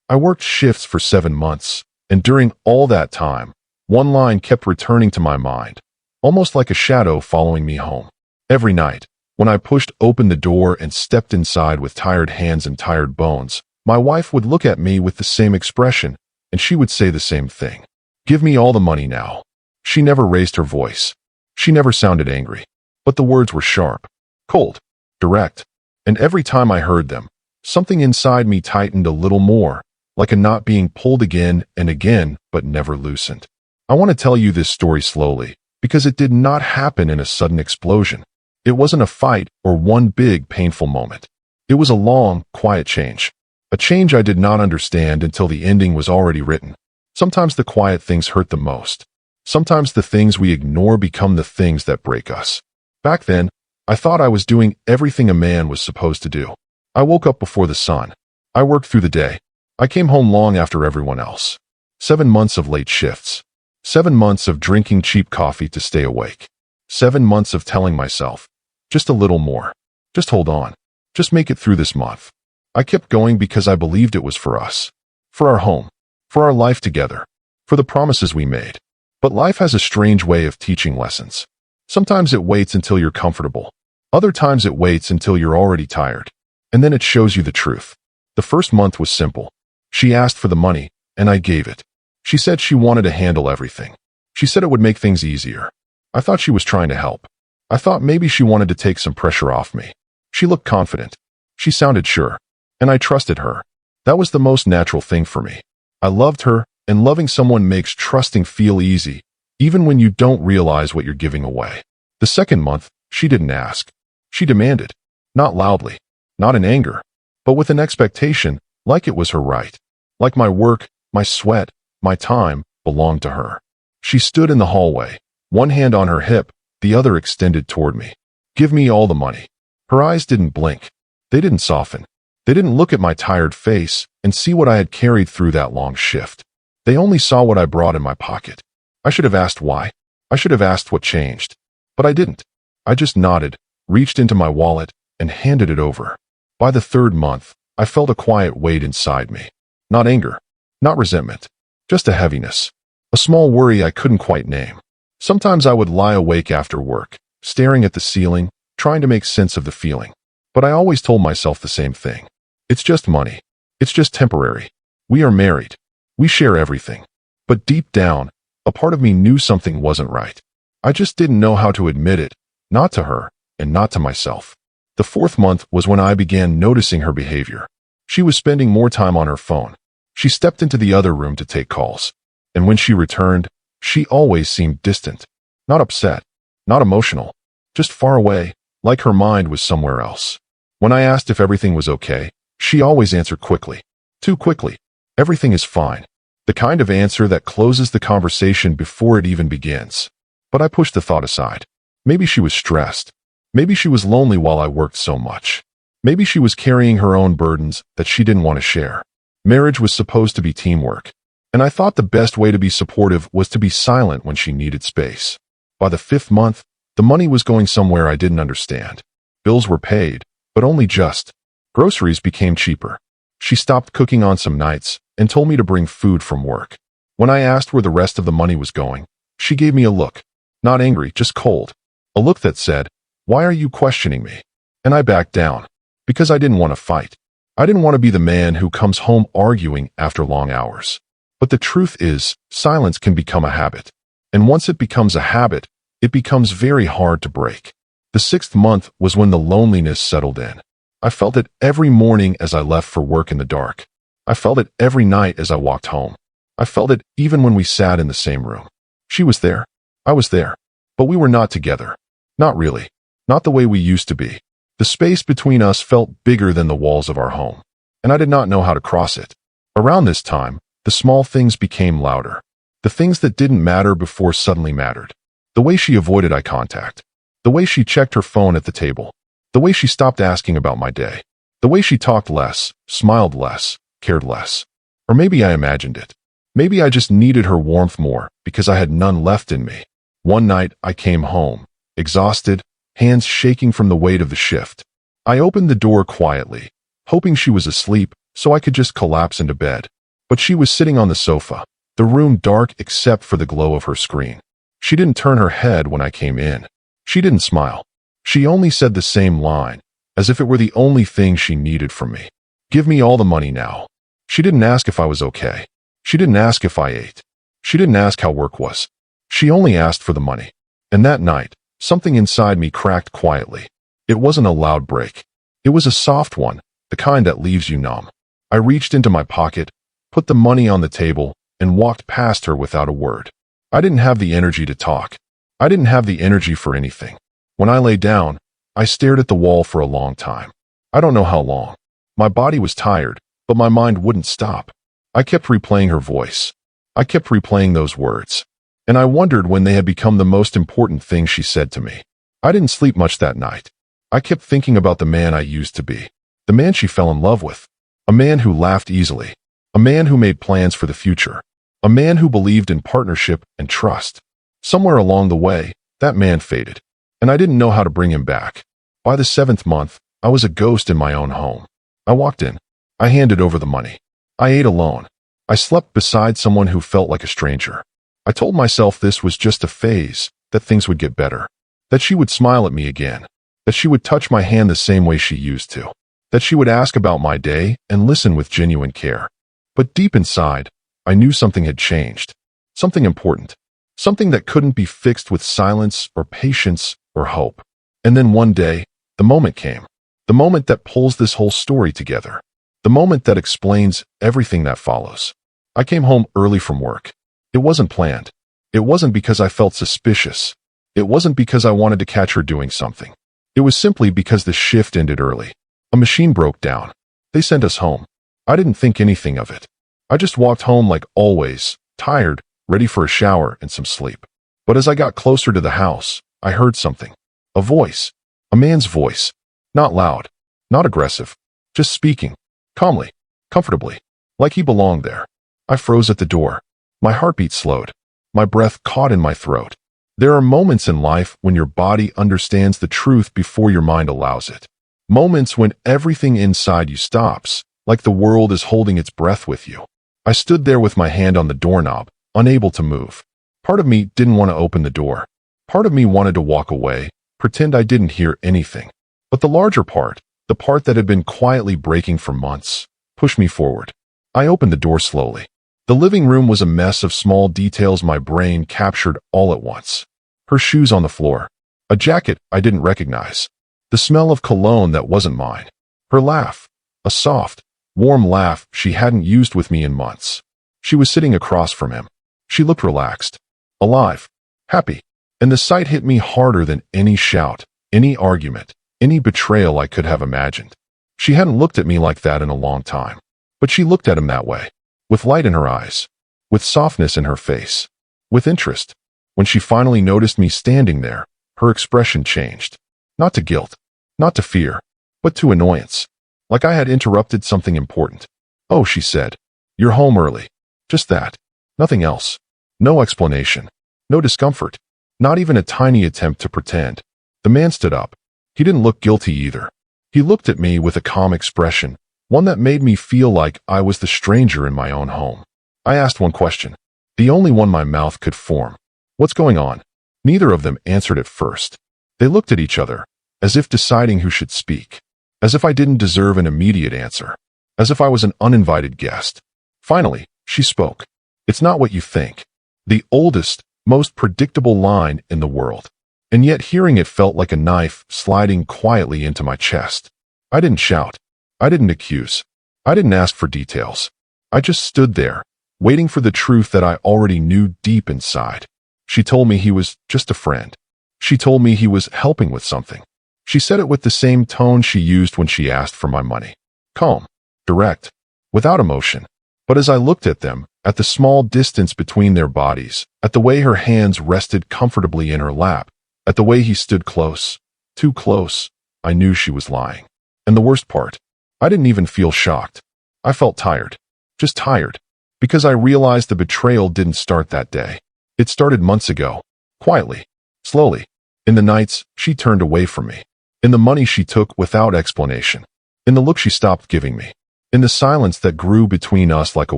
I worked shifts for 7 months, and during all that time, one line kept returning to my mind, almost like a shadow following me home. Every night, when I pushed open the door and stepped inside with tired hands and tired bones, my wife would look at me with the same expression, and she would say the same thing. "Give me all the money now." She never raised her voice. She never sounded angry. But the words were sharp, cold, direct, and every time I heard them, something inside me tightened a little more, like a knot being pulled again and again, but never loosened. I want to tell you this story slowly, because it did not happen in a sudden explosion. It wasn't a fight or one big, painful moment. It was a long, quiet change. A change I did not understand until the ending was already written. Sometimes the quiet things hurt the most. Sometimes the things we ignore become the things that break us. Back then, I thought I was doing everything a man was supposed to do. I woke up before the sun. I worked through the day. I came home long after everyone else. 7 months of late shifts. 7 months of drinking cheap coffee to stay awake. 7 months of telling myself, just a little more. Just hold on. Just make it through this month. I kept going because I believed it was for us. For our home. For our life together. For the promises we made. But life has a strange way of teaching lessons. Sometimes it waits until you're comfortable. Other times it waits until you're already tired. And then it shows you the truth. The first month was simple. She asked for the money, and I gave it. She said she wanted to handle everything. She said it would make things easier. I thought she was trying to help. I thought maybe she wanted to take some pressure off me. She looked confident. She sounded sure. And I trusted her. That was the most natural thing for me. I loved her, and loving someone makes trusting feel easy, even when you don't realize what you're giving away. The second month, she didn't ask. She demanded. Not loudly. Not in anger. But with an expectation, like it was her right. Like my work, my sweat, my time belonged to her. She stood in the hallway, one hand on her hip, the other extended toward me. "Give me all the money." Her eyes didn't blink. They didn't soften. They didn't look at my tired face and see what I had carried through that long shift. They only saw what I brought in my pocket. I should have asked why. I should have asked what changed. But I didn't. I just nodded, reached into my wallet, and handed it over. By the third month, I felt a quiet weight inside me. Not anger. Not resentment. Just a heaviness. A small worry I couldn't quite name. Sometimes I would lie awake after work, staring at the ceiling, trying to make sense of the feeling. But I always told myself the same thing. It's just money. It's just temporary. We are married. We share everything. But deep down, a part of me knew something wasn't right. I just didn't know how to admit it, not to her, and not to myself. The fourth month was when I began noticing her behavior. She was spending more time on her phone. She stepped into the other room to take calls. And when she returned, she always seemed distant. Not upset. Not emotional. Just far away, like her mind was somewhere else. When I asked if everything was okay, she always answered quickly. Too quickly. Everything is fine. The kind of answer that closes the conversation before it even begins. But I pushed the thought aside. Maybe she was stressed. Maybe she was lonely while I worked so much. Maybe she was carrying her own burdens that she didn't want to share. Marriage was supposed to be teamwork. And I thought the best way to be supportive was to be silent when she needed space. By the 5th month, the money was going somewhere I didn't understand. Bills were paid, but only just. Groceries became cheaper. She stopped cooking on some nights and told me to bring food from work. When I asked where the rest of the money was going, she gave me a look. Not angry, just cold. A look that said, "Why are you questioning me?" And I backed down. Because I didn't want to fight. I didn't want to be the man who comes home arguing after long hours. But the truth is, silence can become a habit. And once it becomes a habit, it becomes very hard to break. The 6th month was when the loneliness settled in. I felt it every morning as I left for work in the dark. I felt it every night as I walked home. I felt it even when we sat in the same room. She was there. I was there. But we were not together. Not really. Not the way we used to be. The space between us felt bigger than the walls of our home. And I did not know how to cross it. Around this time, the small things became louder. The things that didn't matter before suddenly mattered. The way she avoided eye contact. The way she checked her phone at the table. The way she stopped asking about my day. The way she talked less, smiled less, cared less. Or maybe I imagined it. Maybe I just needed her warmth more because I had none left in me. One night, I came home, exhausted, hands shaking from the weight of the shift. I opened the door quietly, hoping she was asleep so I could just collapse into bed. But she was sitting on the sofa, the room dark except for the glow of her screen. She didn't turn her head when I came in. She didn't smile. She only said the same line, as if it were the only thing she needed from me. Give me all the money now. She didn't ask if I was okay. She didn't ask if I ate. She didn't ask how work was. She only asked for the money. And that night, something inside me cracked quietly. It wasn't a loud break. It was a soft one, the kind that leaves you numb. I reached into my pocket, put the money on the table, and walked past her without a word. I didn't have the energy to talk. I didn't have the energy for anything. When I lay down, I stared at the wall for a long time. I don't know how long. My body was tired, but my mind wouldn't stop. I kept replaying her voice. I kept replaying those words. And I wondered when they had become the most important thing she said to me. I didn't sleep much that night. I kept thinking about the man I used to be. The man she fell in love with. A man who laughed easily. A man who made plans for the future. A man who believed in partnership and trust. Somewhere along the way, that man faded. And I didn't know how to bring him back. By the 7th month, I was a ghost in my own home. I walked in. I handed over the money. I ate alone. I slept beside someone who felt like a stranger. I told myself this was just a phase, that things would get better. That she would smile at me again. That she would touch my hand the same way she used to. That she would ask about my day and listen with genuine care. But deep inside, I knew something had changed. Something important. Something that couldn't be fixed with silence or patience or hope. And then one day, the moment came. The moment that pulls this whole story together. The moment that explains everything that follows. I came home early from work. It wasn't planned. It wasn't because I felt suspicious. It wasn't because I wanted to catch her doing something. It was simply because the shift ended early. A machine broke down. They sent us home. I didn't think anything of it. I just walked home like always, tired, ready for a shower and some sleep. But as I got closer to the house, I heard something. A voice. A man's voice. Not loud. Not aggressive. Just speaking. Calmly. Comfortably. Like he belonged there. I froze at the door. My heartbeat slowed. My breath caught in my throat. There are moments in life when your body understands the truth before your mind allows it. Moments when everything inside you stops, like the world is holding its breath with you. I stood there with my hand on the doorknob, unable to move. Part of me didn't want to open the door. Part of me wanted to walk away, pretend I didn't hear anything. But the larger part, the part that had been quietly breaking for months, pushed me forward. I opened the door slowly. The living room was a mess of small details my brain captured all at once. Her shoes on the floor. A jacket I didn't recognize. The smell of cologne that wasn't mine. Her laugh. A soft, warm laugh she hadn't used with me in months. She was sitting across from him. She looked relaxed. Alive. Happy. And the sight hit me harder than any shout, any argument, any betrayal I could have imagined. She hadn't looked at me like that in a long time. But she looked at him that way. With light in her eyes. With softness in her face. With interest. When she finally noticed me standing there, her expression changed. Not to guilt. Not to fear. But to annoyance. Like I had interrupted something important. Oh, she said. You're home early. Just that. Nothing else. No explanation. No discomfort. Not even a tiny attempt to pretend. The man stood up. He didn't look guilty either. He looked at me with a calm expression, one that made me feel like I was the stranger in my own home. I asked one question, the only one my mouth could form. What's going on? Neither of them answered at first. They looked at each other, as if deciding who should speak. As if I didn't deserve an immediate answer. As if I was an uninvited guest. Finally, she spoke. It's not what you think. The oldest, most predictable line in the world. And yet hearing it felt like a knife sliding quietly into my chest. I didn't shout. I didn't accuse. I didn't ask for details. I just stood there, waiting for the truth that I already knew deep inside. She told me he was just a friend. She told me he was helping with something. She said it with the same tone she used when she asked for my money. Calm, direct, without emotion. But as I looked at them, at the small distance between their bodies, at the way her hands rested comfortably in her lap, at the way he stood close, too close, I knew she was lying. And the worst part, I didn't even feel shocked. I felt tired. Just tired. Because I realized the betrayal didn't start that day. It started months ago. Quietly. Slowly. In the nights, she turned away from me. In the money she took without explanation. In the look she stopped giving me. In the silence that grew between us like a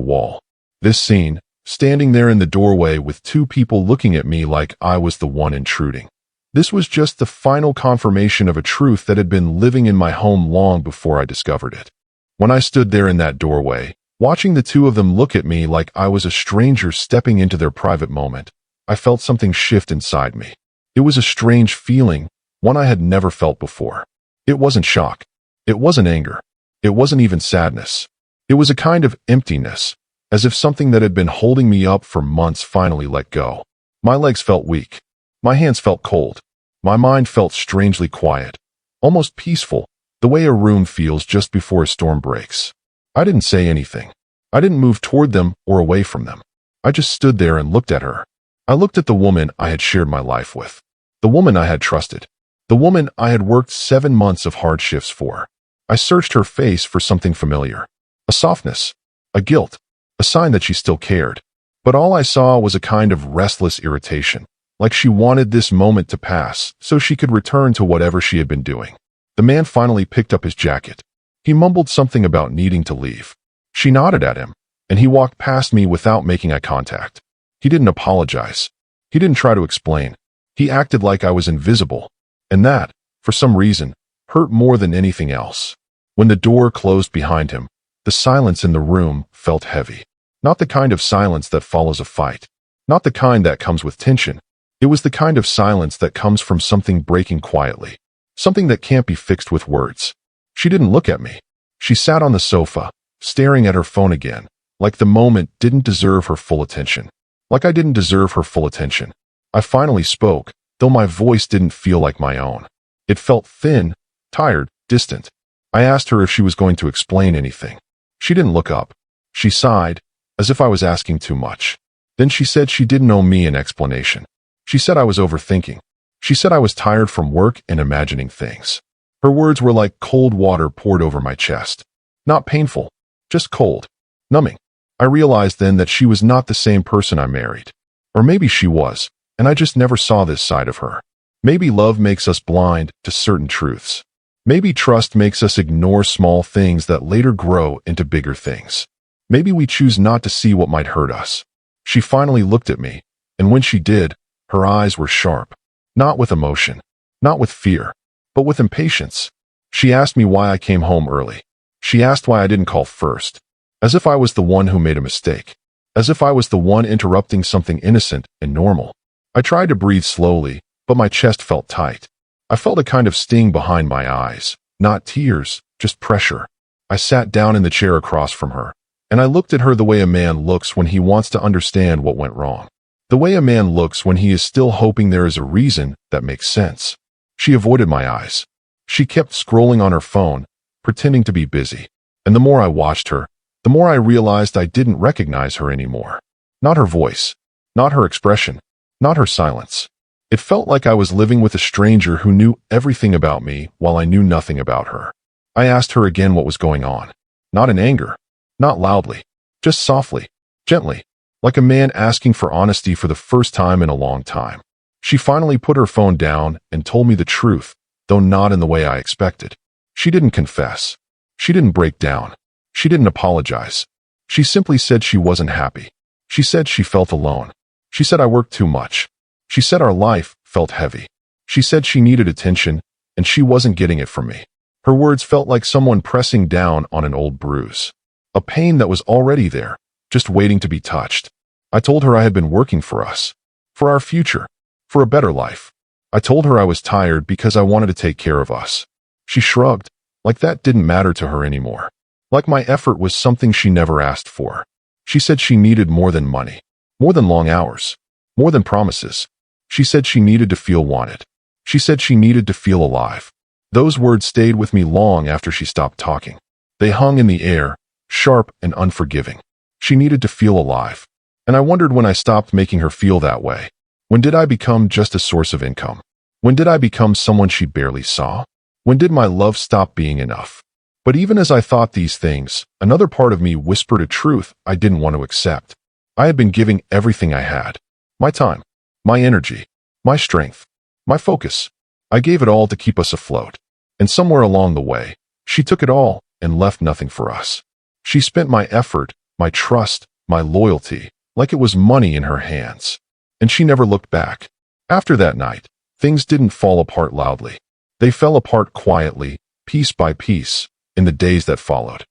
wall. This scene, standing there in the doorway with two people looking at me like I was the one intruding. This was just the final confirmation of a truth that had been living in my home long before I discovered it. When I stood there in that doorway, watching the two of them look at me like I was a stranger stepping into their private moment, I felt something shift inside me. It was a strange feeling, one I had never felt before. It wasn't shock. It wasn't anger. It wasn't even sadness. It was a kind of emptiness, as if something that had been holding me up for months finally let go. My legs felt weak. My hands felt cold. My mind felt strangely quiet, almost peaceful, the way a room feels just before a storm breaks. I didn't say anything. I didn't move toward them or away from them. I just stood there and looked at her. I looked at the woman I had shared my life with. The woman I had trusted. The woman I had worked 7 months of hard shifts for. I searched her face for something familiar. A softness. A guilt. A sign that she still cared. But all I saw was a kind of restless irritation, like she wanted this moment to pass so she could return to whatever she had been doing. The man finally picked up his jacket. He mumbled something about needing to leave. She nodded at him, and he walked past me without making eye contact. He didn't apologize. He didn't try to explain. He acted like I was invisible, and that, for some reason, hurt more than anything else. When the door closed behind him, the silence in the room felt heavy. Not the kind of silence that follows a fight. Not the kind that comes with tension. It was the kind of silence that comes from something breaking quietly. Something that can't be fixed with words. She didn't look at me. She sat on the sofa, staring at her phone again, like the moment didn't deserve her full attention. Like I didn't deserve her full attention. I finally spoke, though my voice didn't feel like my own. It felt thin, tired, distant. I asked her if she was going to explain anything. She didn't look up. She sighed, as if I was asking too much. Then she said she didn't owe me an explanation. She said I was overthinking. She said I was tired from work and imagining things. Her words were like cold water poured over my chest. Not painful, just cold, numbing. I realized then that she was not the same person I married. Or maybe she was, and I just never saw this side of her. Maybe love makes us blind to certain truths. Maybe trust makes us ignore small things that later grow into bigger things. Maybe we choose not to see what might hurt us. She finally looked at me, and when she did, her eyes were sharp. Not with emotion, not with fear, but with impatience. She asked me why I came home early. She asked why I didn't call first. As if I was the one who made a mistake. As if I was the one interrupting something innocent and normal. I tried to breathe slowly, but my chest felt tight. I felt a kind of sting behind my eyes. Not tears, just pressure. I sat down in the chair across from her, and I looked at her the way a man looks when he wants to understand what went wrong. The way a man looks when he is still hoping there is a reason that makes sense. She avoided my eyes. She kept scrolling on her phone, pretending to be busy. And the more I watched her, the more I realized I didn't recognize her anymore. Not her voice, not her expression, not her silence. It felt like I was living with a stranger who knew everything about me while I knew nothing about her. I asked her again what was going on. Not in anger, not loudly, just softly, gently, like a man asking for honesty for the first time in a long time. She finally put her phone down and told me the truth, though not in the way I expected. She didn't confess. She didn't break down. She didn't apologize. She simply said she wasn't happy. She said she felt alone. She said I worked too much. She said our life felt heavy. She said she needed attention, and she wasn't getting it from me. Her words felt like someone pressing down on an old bruise. A pain that was already there, just waiting to be touched. I told her I had been working for us. For our future. For a better life. I told her I was tired because I wanted to take care of us. She shrugged, like that didn't matter to her anymore. Like my effort was something she never asked for. She said she needed more than money. More than long hours. More than promises. She said she needed to feel wanted. She said she needed to feel alive. Those words stayed with me long after she stopped talking. They hung in the air, sharp and unforgiving. She needed to feel alive. And I wondered when I stopped making her feel that way. When did I become just a source of income? When did I become someone she barely saw? When did my love stop being enough? But even as I thought these things, another part of me whispered a truth I didn't want to accept. I had been giving everything I had. My time, my energy, my strength, my focus. I gave it all to keep us afloat. And somewhere along the way, she took it all and left nothing for us. She spent my effort, my trust, my loyalty, like it was money in her hands. And she never looked back. After that night, things didn't fall apart loudly. They fell apart quietly, piece by piece, in the days that followed.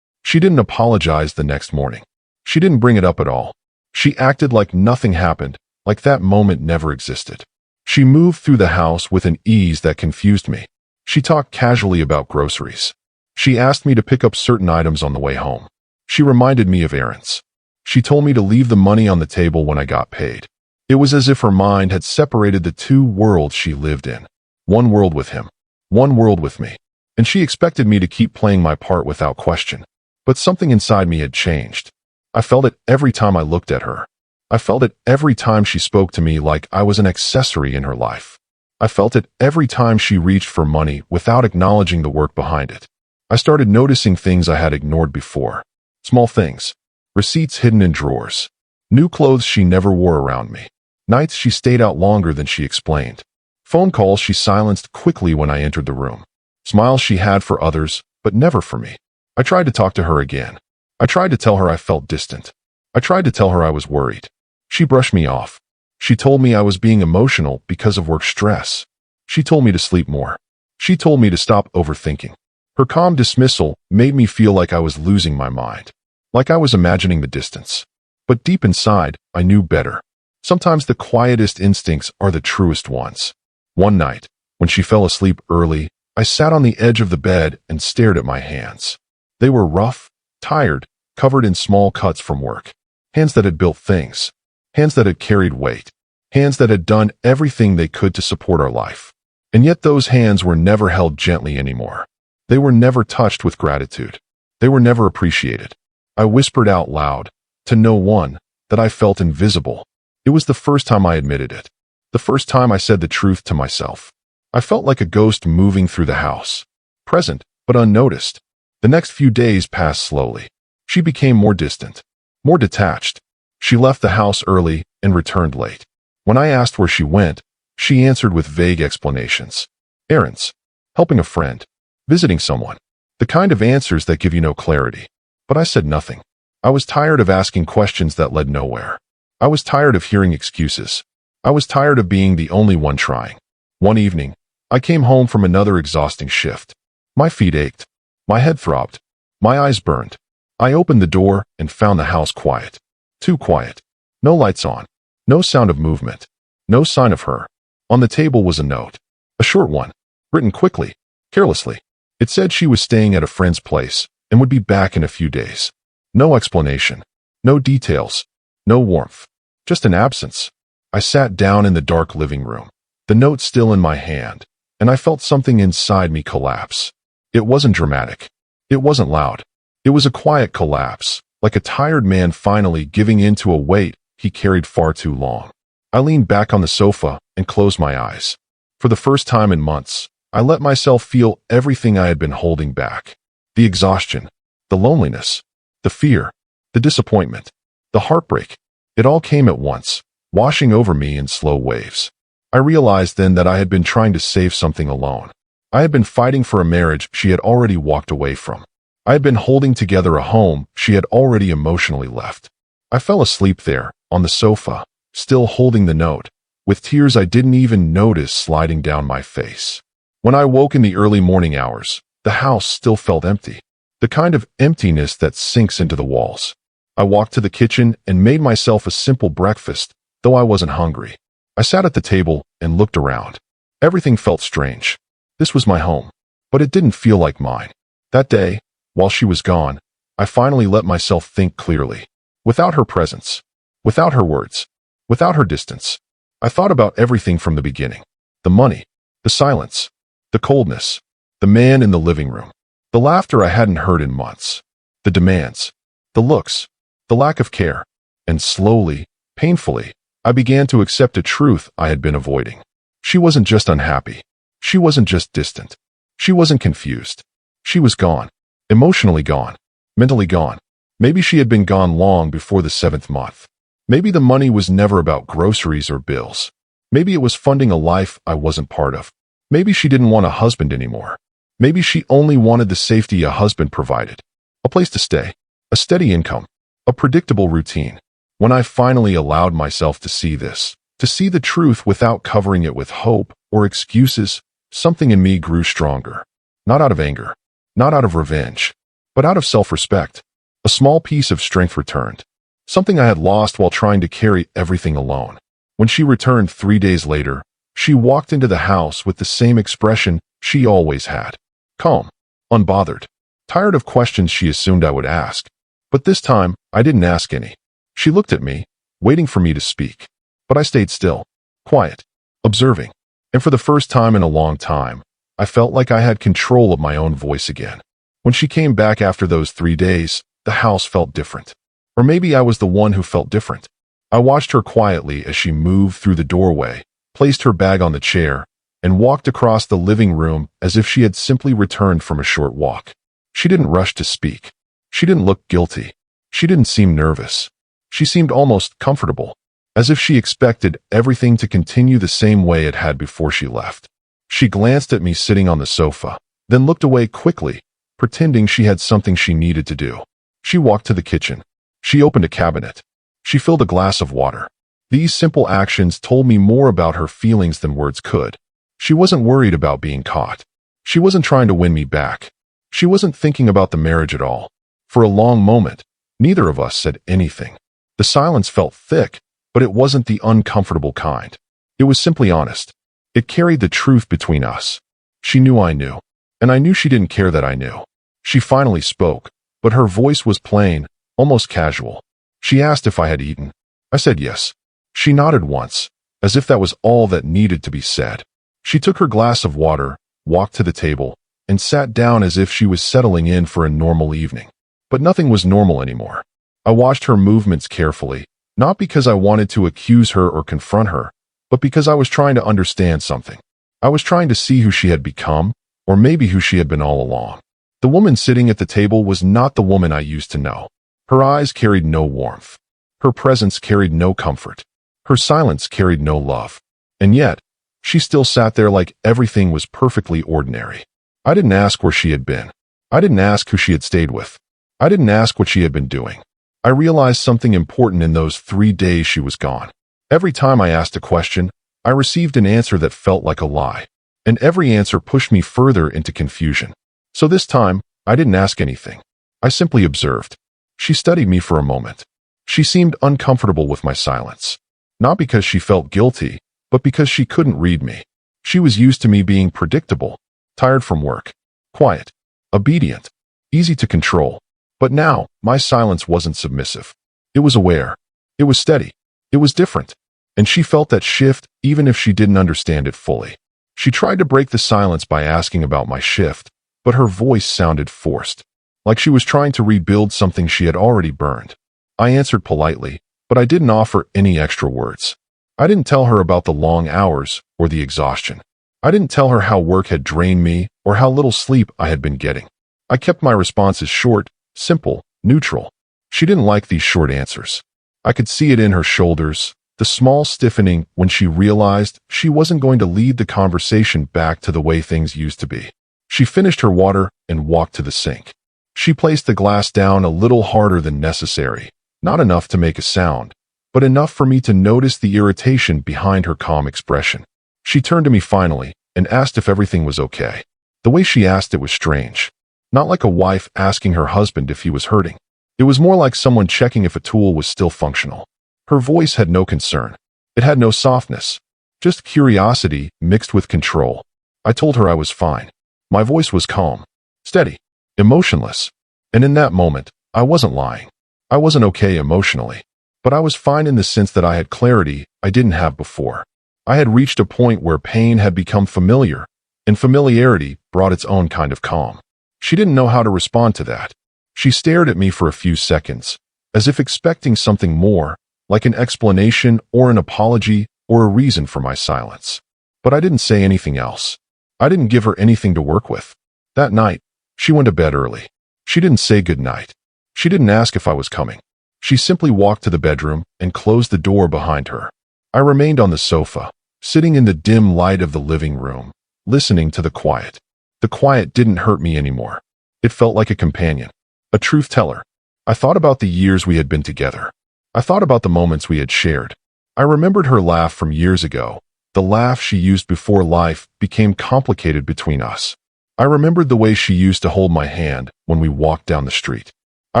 She didn't apologize the next morning. She didn't bring it up at all. She acted like nothing happened, like that moment never existed. She moved through the house with an ease that confused me. She talked casually about groceries. She asked me to pick up certain items on the way home. She reminded me of errands. She told me to leave the money on the table when I got paid. It was as if her mind had separated the two worlds she lived in. One world with him, one world with me. And she expected me to keep playing my part without question. But something inside me had changed. I felt it every time I looked at her. I felt it every time she spoke to me like I was an accessory in her life. I felt it every time she reached for money without acknowledging the work behind it. I started noticing things I had ignored before. Small things. Receipts hidden in drawers. New clothes she never wore around me. Nights she stayed out longer than she explained. Phone calls she silenced quickly when I entered the room. Smiles she had for others, but never for me. I tried to talk to her again. I tried to tell her I felt distant. I tried to tell her I was worried. She brushed me off. She told me I was being emotional because of work stress. She told me to sleep more. She told me to stop overthinking. Her calm dismissal made me feel like I was losing my mind, like I was imagining the distance. But deep inside, I knew better. Sometimes the quietest instincts are the truest ones. One night, when she fell asleep early, I sat on the edge of the bed and stared at my hands. They were rough, tired, covered in small cuts from work. Hands that had built things. Hands that had carried weight. Hands that had done everything they could to support our life. And yet those hands were never held gently anymore. They were never touched with gratitude. They were never appreciated. I whispered out loud, to no one, that I felt invisible. It was the first time I admitted it. The first time I said the truth to myself. I felt like a ghost moving through the house. Present, but unnoticed. The next few days passed slowly. She became more distant, more detached. She left the house early and returned late. When I asked where she went, she answered with vague explanations. Errands. Helping a friend. Visiting someone. The kind of answers that give you no clarity. But I said nothing. I was tired of asking questions that led nowhere. I was tired of hearing excuses. I was tired of being the only one trying. One evening, I came home from another exhausting shift. My feet ached. My head throbbed. My eyes burned. I opened the door and found the house quiet. Too quiet. No lights on. No sound of movement. No sign of her. On the table was a note. A short one. Written quickly. Carelessly. It said she was staying at a friend's place and would be back in a few days. No explanation. No details. No warmth. Just an absence. I sat down in the dark living room. The note still in my hand, and I felt something inside me collapse. It wasn't dramatic. It wasn't loud. It was a quiet collapse, like a tired man finally giving in to a weight he carried far too long. I leaned back on the sofa and closed my eyes. For the first time in months, I let myself feel everything I had been holding back. The exhaustion, the loneliness, the fear, the disappointment, the heartbreak. It all came at once, washing over me in slow waves. I realized then that I had been trying to save something alone. I had been fighting for a marriage she had already walked away from. I had been holding together a home she had already emotionally left. I fell asleep there, on the sofa, still holding the note, with tears I didn't even notice sliding down my face. When I woke in the early morning hours, the house still felt empty. The kind of emptiness that sinks into the walls. I walked to the kitchen and made myself a simple breakfast, though I wasn't hungry. I sat at the table and looked around. Everything felt strange. This was my home, but it didn't feel like mine. That day, while she was gone, I finally let myself think clearly. Without her presence, without her words, without her distance, I thought about everything from the beginning. The money, the silence, the coldness, the man in the living room, the laughter I hadn't heard in months, the demands, the looks, the lack of care, and slowly, painfully, I began to accept a truth I had been avoiding. She wasn't just unhappy. She wasn't just distant. She wasn't confused. She was gone. Emotionally gone. Mentally gone. Maybe she had been gone long before the 7th month. Maybe the money was never about groceries or bills. Maybe it was funding a life I wasn't part of. Maybe she didn't want a husband anymore. Maybe she only wanted the safety a husband provided. A place to stay. A steady income. A predictable routine. When I finally allowed myself to see this, to see the truth without covering it with hope or excuses, something in me grew stronger. Not out of anger, not out of revenge, but out of self-respect. A small piece of strength returned. Something I had lost while trying to carry everything alone. When she returned 3 days later, she walked into the house with the same expression she always had. Calm, unbothered, tired of questions she assumed I would ask. But this time, I didn't ask any. She looked at me, waiting for me to speak. But I stayed still, quiet, observing. And for the first time in a long time, I felt like I had control of my own voice again. When she came back after those 3 days, the house felt different. Or maybe I was the one who felt different. I watched her quietly as she moved through the doorway, placed her bag on the chair, and walked across the living room as if she had simply returned from a short walk. She didn't rush to speak. She didn't look guilty. She didn't seem nervous. She seemed almost comfortable, as if she expected everything to continue the same way it had before she left. She glanced at me sitting on the sofa, then looked away quickly, pretending she had something she needed to do. She walked to the kitchen. She opened a cabinet. She filled a glass of water. These simple actions told me more about her feelings than words could. She wasn't worried about being caught. She wasn't trying to win me back. She wasn't thinking about the marriage at all. For a long moment, neither of us said anything. The silence felt thick, but it wasn't the uncomfortable kind. It was simply honest. It carried the truth between us. She knew I knew, and I knew she didn't care that I knew. She finally spoke, but her voice was plain, almost casual. She asked if I had eaten. I said yes. She nodded once, as if that was all that needed to be said. She took her glass of water, walked to the table, and sat down as if she was settling in for a normal evening. But nothing was normal anymore. I watched her movements carefully, not because I wanted to accuse her or confront her, but because I was trying to understand something. I was trying to see who she had become, or maybe who she had been all along. The woman sitting at the table was not the woman I used to know. Her eyes carried no warmth. Her presence carried no comfort. Her silence carried no love. And yet, she still sat there like everything was perfectly ordinary. I didn't ask where she had been. I didn't ask who she had stayed with. I didn't ask what she had been doing. I realized something important in those 3 days she was gone. Every time I asked a question, I received an answer that felt like a lie. And every answer pushed me further into confusion. So this time, I didn't ask anything. I simply observed. She studied me for a moment. She seemed uncomfortable with my silence. Not because she felt guilty, but because she couldn't read me. She was used to me being predictable, tired from work, quiet, obedient, easy to control. But now, my silence wasn't submissive. It was aware. It was steady. It was different. And she felt that shift even if she didn't understand it fully. She tried to break the silence by asking about my shift, but her voice sounded forced, like she was trying to rebuild something she had already burned. I answered politely, but I didn't offer any extra words. I didn't tell her about the long hours or the exhaustion. I didn't tell her how work had drained me or how little sleep I had been getting. I kept my responses short, simple, neutral. She didn't like these short answers. I could see it in her shoulders, the small stiffening when she realized she wasn't going to lead the conversation back to the way things used to be. She finished her water and walked to the sink. She placed the glass down a little harder than necessary, not enough to make a sound, but enough for me to notice the irritation behind her calm expression. She turned to me finally and asked if everything was okay. The way she asked it was strange. Not like a wife asking her husband if he was hurting. It was more like someone checking if a tool was still functional. Her voice had no concern. It had no softness. Just curiosity mixed with control. I told her I was fine. My voice was calm, steady, emotionless. And in that moment, I wasn't lying. I wasn't okay emotionally. But I was fine in the sense that I had clarity I didn't have before. I had reached a point where pain had become familiar, and familiarity brought its own kind of calm. She didn't know how to respond to that. She stared at me for a few seconds, as if expecting something more, like an explanation or an apology or a reason for my silence. But I didn't say anything else. I didn't give her anything to work with. That night, she went to bed early. She didn't say goodnight. She didn't ask if I was coming. She simply walked to the bedroom and closed the door behind her. I remained on the sofa, sitting in the dim light of the living room, listening to the quiet. The quiet didn't hurt me anymore. It felt like a companion, a truth teller, I thought about the years we had been together. I thought about the moments we had shared. I remembered her laugh from years ago, the laugh she used before life became complicated between us. I remembered the way she used to hold my hand when we walked down the street. I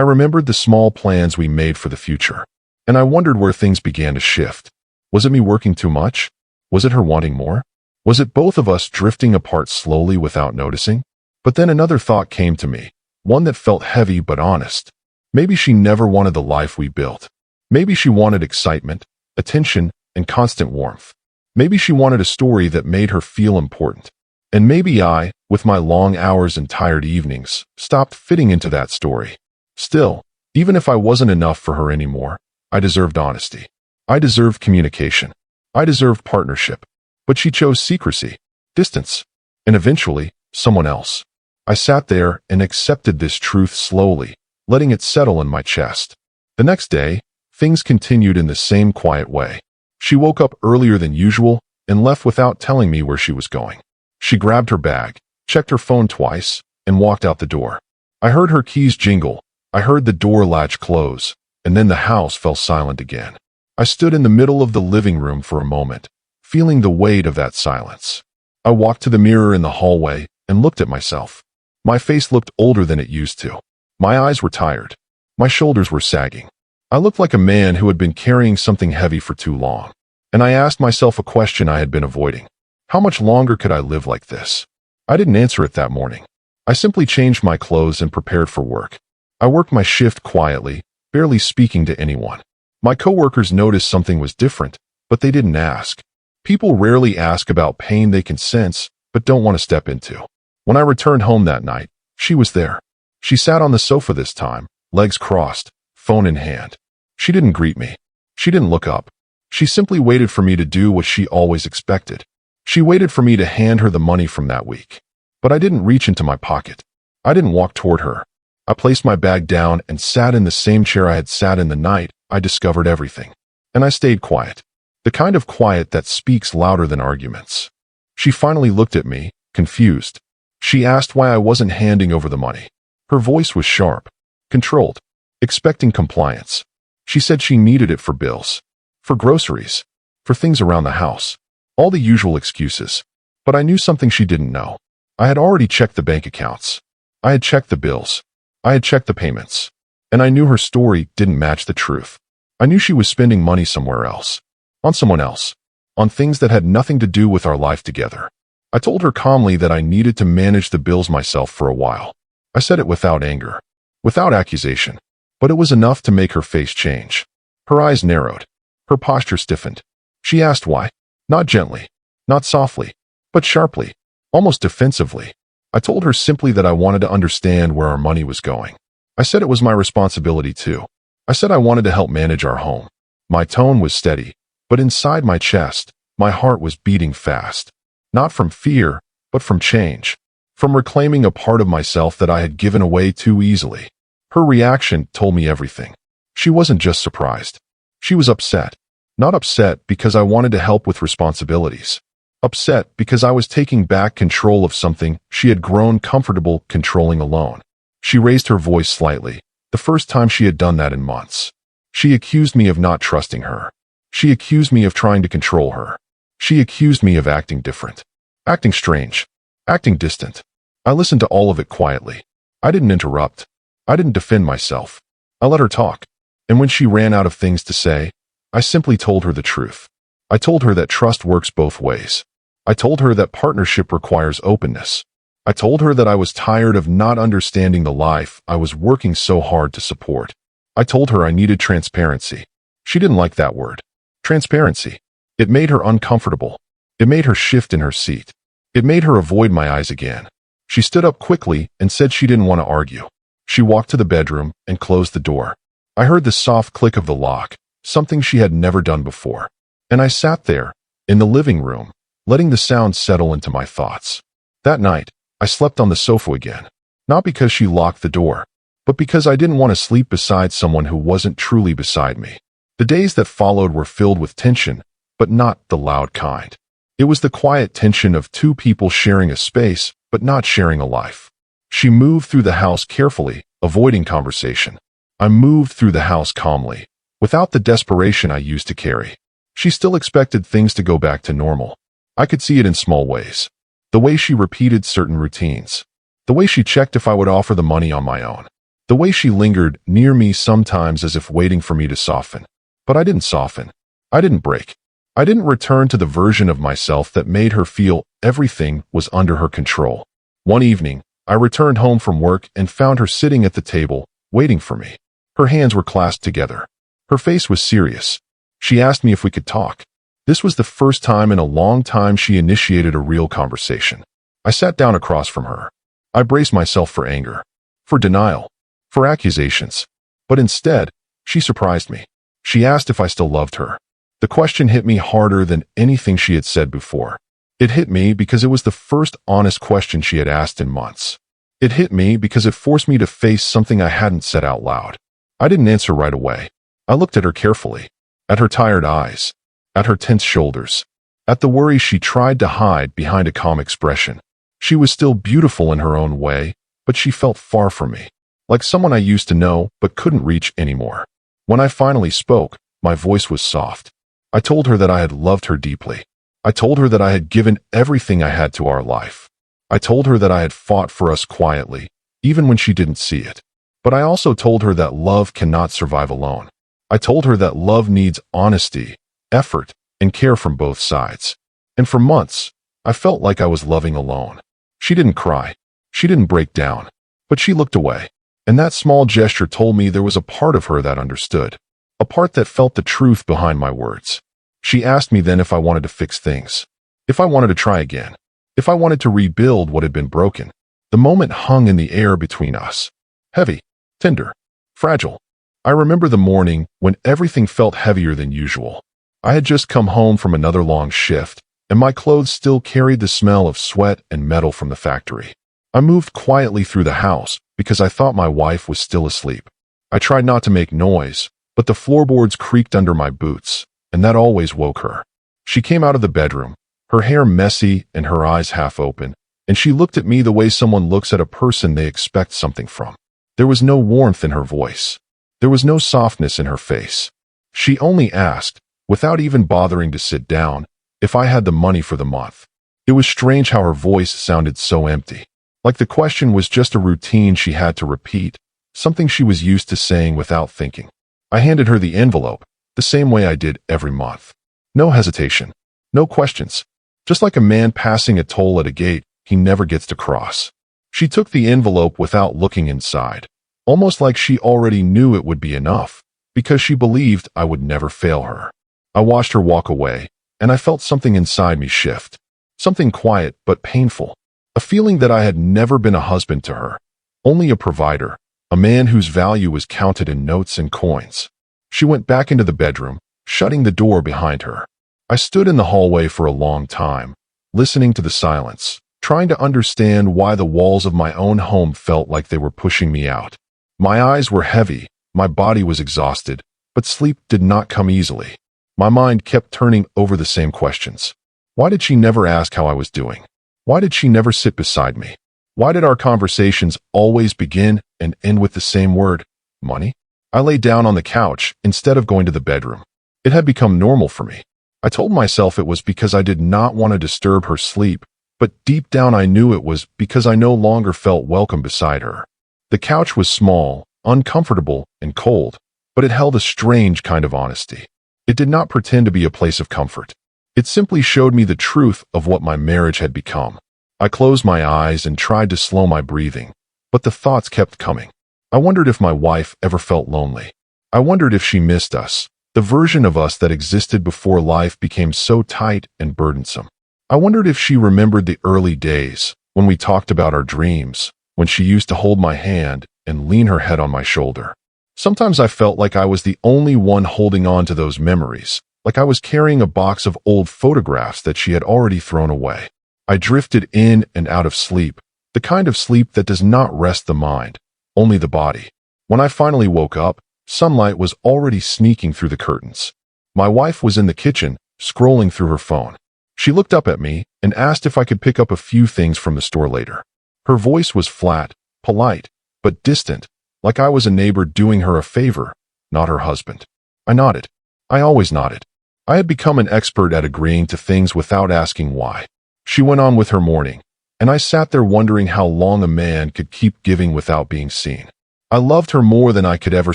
remembered the small plans we made for the future. And I wondered where things began to shift. Was it me working too much? Was it her wanting more? Was it both of us drifting apart slowly without noticing? But then another thought came to me, one that felt heavy but honest. Maybe she never wanted the life we built. Maybe she wanted excitement, attention, and constant warmth. Maybe she wanted a story that made her feel important. And maybe I, with my long hours and tired evenings, stopped fitting into that story. Still, even if I wasn't enough for her anymore, I deserved honesty. I deserved communication. I deserved partnership. But she chose secrecy, distance, and eventually, someone else. I sat there and accepted this truth slowly, letting it settle in my chest. The next day, things continued in the same quiet way. She woke up earlier than usual and left without telling me where she was going. She grabbed her bag, checked her phone twice, and walked out the door. I heard her keys jingle. I heard the door latch close, and then the house fell silent again. I stood in the middle of the living room for a moment, feeling the weight of that silence. I walked to the mirror in the hallway and looked at myself. My face looked older than it used to. My eyes were tired. My shoulders were sagging. I looked like a man who had been carrying something heavy for too long. And I asked myself a question I had been avoiding. How much longer could I live like this? I didn't answer it that morning. I simply changed my clothes and prepared for work. I worked my shift quietly, barely speaking to anyone. My coworkers noticed something was different, but they didn't ask. People rarely ask about pain they can sense, but don't want to step into. When I returned home that night, she was there. She sat on the sofa this time, legs crossed, phone in hand. She didn't greet me. She didn't look up. She simply waited for me to do what she always expected. She waited for me to hand her the money from that week. But I didn't reach into my pocket. I didn't walk toward her. I placed my bag down and sat in the same chair I had sat in the night I discovered everything. And I stayed quiet. The kind of quiet that speaks louder than arguments. She finally looked at me, confused. She asked why I wasn't handing over the money. Her voice was sharp, controlled, expecting compliance. She said she needed it for bills, for groceries, for things around the house. All the usual excuses. But I knew something she didn't know. I had already checked the bank accounts. I had checked the bills. I had checked the payments. And I knew her story didn't match the truth. I knew she was spending money somewhere else. On someone else. On things that had nothing to do with our life together. I told her calmly that I needed to manage the bills myself for a while. I said it without anger, without accusation. But it was enough to make her face change. Her eyes narrowed. Her posture stiffened. She asked why. Not gently, not softly, but sharply, almost defensively. I told her simply that I wanted to understand where our money was going. I said it was my responsibility too. I said I wanted to help manage our home. My tone was steady, but inside my chest, my heart was beating fast. Not from fear, but from change. From reclaiming a part of myself that I had given away too easily. Her reaction told me everything. She wasn't just surprised. She was upset. Not upset because I wanted to help with responsibilities. Upset because I was taking back control of something she had grown comfortable controlling alone. She raised her voice slightly, the first time she had done that in months. She accused me of not trusting her. She accused me of trying to control her. She accused me of acting different. Acting strange. Acting distant. I listened to all of it quietly. I didn't interrupt. I didn't defend myself. I let her talk. And when she ran out of things to say, I simply told her the truth. I told her that trust works both ways. I told her that partnership requires openness. I told her that I was tired of not understanding the life I was working so hard to support. I told her I needed transparency. She didn't like that word. Transparency. It made her uncomfortable. It made her shift in her seat. It made her avoid my eyes again. She stood up quickly and said she didn't want to argue. She walked to the bedroom and closed the door. I heard the soft click of the lock, something she had never done before. And I sat there, in the living room, letting the sound settle into my thoughts. That night, I slept on the sofa again. Not because she locked the door, but because I didn't want to sleep beside someone who wasn't truly beside me. The days that followed were filled with tension, but not the loud kind. It was the quiet tension of two people sharing a space, but not sharing a life. She moved through the house carefully, avoiding conversation. I moved through the house calmly, without the desperation I used to carry. She still expected things to go back to normal. I could see it in small ways. The way she repeated certain routines. The way she checked if I would offer the money on my own. The way she lingered near me sometimes as if waiting for me to soften. But I didn't soften. I didn't break. I didn't return to the version of myself that made her feel everything was under her control. One evening, I returned home from work and found her sitting at the table, waiting for me. Her hands were clasped together. Her face was serious. She asked me if we could talk. This was the first time in a long time she initiated a real conversation. I sat down across from her. I braced myself for anger, for denial, for accusations. But instead, she surprised me. She asked if I still loved her. The question hit me harder than anything she had said before. It hit me because it was the first honest question she had asked in months. It hit me because it forced me to face something I hadn't said out loud. I didn't answer right away. I looked at her carefully, at her tired eyes, at her tense shoulders, at the worry she tried to hide behind a calm expression. She was still beautiful in her own way, but she felt far from me, like someone I used to know but couldn't reach anymore. When I finally spoke, my voice was soft. I told her that I had loved her deeply. I told her that I had given everything I had to our life. I told her that I had fought for us quietly, even when she didn't see it. But I also told her that love cannot survive alone. I told her that love needs honesty, effort, and care from both sides. And for months, I felt like I was loving alone. She didn't cry. She didn't break down. But she looked away. And that small gesture told me there was a part of her that understood. A part that felt the truth behind my words. She asked me then if I wanted to fix things. If I wanted to try again. If I wanted to rebuild what had been broken. The moment hung in the air between us. Heavy, tender, fragile. I remember the morning when everything felt heavier than usual. I had just come home from another long shift, and my clothes still carried the smell of sweat and metal from the factory. I moved quietly through the house because I thought my wife was still asleep. I tried not to make noise, but the floorboards creaked under my boots, and that always woke her. She came out of the bedroom, her hair messy and her eyes half open, and she looked at me the way someone looks at a person they expect something from. There was no warmth in her voice. There was no softness in her face. She only asked, without even bothering to sit down, if I had the money for the month. It was strange how her voice sounded so empty. Like the question was just a routine she had to repeat, something she was used to saying without thinking. I handed her the envelope, the same way I did every month. No hesitation. No questions. Just like a man passing a toll at a gate he never gets to cross. She took the envelope without looking inside, almost like she already knew it would be enough, because she believed I would never fail her. I watched her walk away, and I felt something inside me shift. Something quiet but painful. A feeling that I had never been a husband to her, only a provider, a man whose value was counted in notes and coins. She went back into the bedroom, shutting the door behind her. I stood in the hallway for a long time, listening to the silence, trying to understand why the walls of my own home felt like they were pushing me out. My eyes were heavy, my body was exhausted, but sleep did not come easily. My mind kept turning over the same questions. Why did she never ask how I was doing? Why did she never sit beside me? Why did our conversations always begin and end with the same word, money? I lay down on the couch instead of going to the bedroom. It had become normal for me. I told myself it was because I did not want to disturb her sleep, but deep down I knew it was because I no longer felt welcome beside her. The couch was small, uncomfortable, and cold, but it held a strange kind of honesty. It did not pretend to be a place of comfort. It simply showed me the truth of what my marriage had become. I closed my eyes and tried to slow my breathing, but the thoughts kept coming. I wondered if my wife ever felt lonely. I wondered if she missed us, the version of us that existed before life became so tight and burdensome. I wondered if she remembered the early days, when we talked about our dreams, when she used to hold my hand and lean her head on my shoulder. Sometimes I felt like I was the only one holding on to those memories, like I was carrying a box of old photographs that she had already thrown away. I drifted in and out of sleep, the kind of sleep that does not rest the mind, only the body. When I finally woke up, sunlight was already sneaking through the curtains. My wife was in the kitchen, scrolling through her phone. She looked up at me and asked if I could pick up a few things from the store later. Her voice was flat, polite, but distant, like I was a neighbor doing her a favor, not her husband. I nodded. I always nodded. I had become an expert at agreeing to things without asking why. She went on with her morning, and I sat there wondering how long a man could keep giving without being seen. I loved her more than I could ever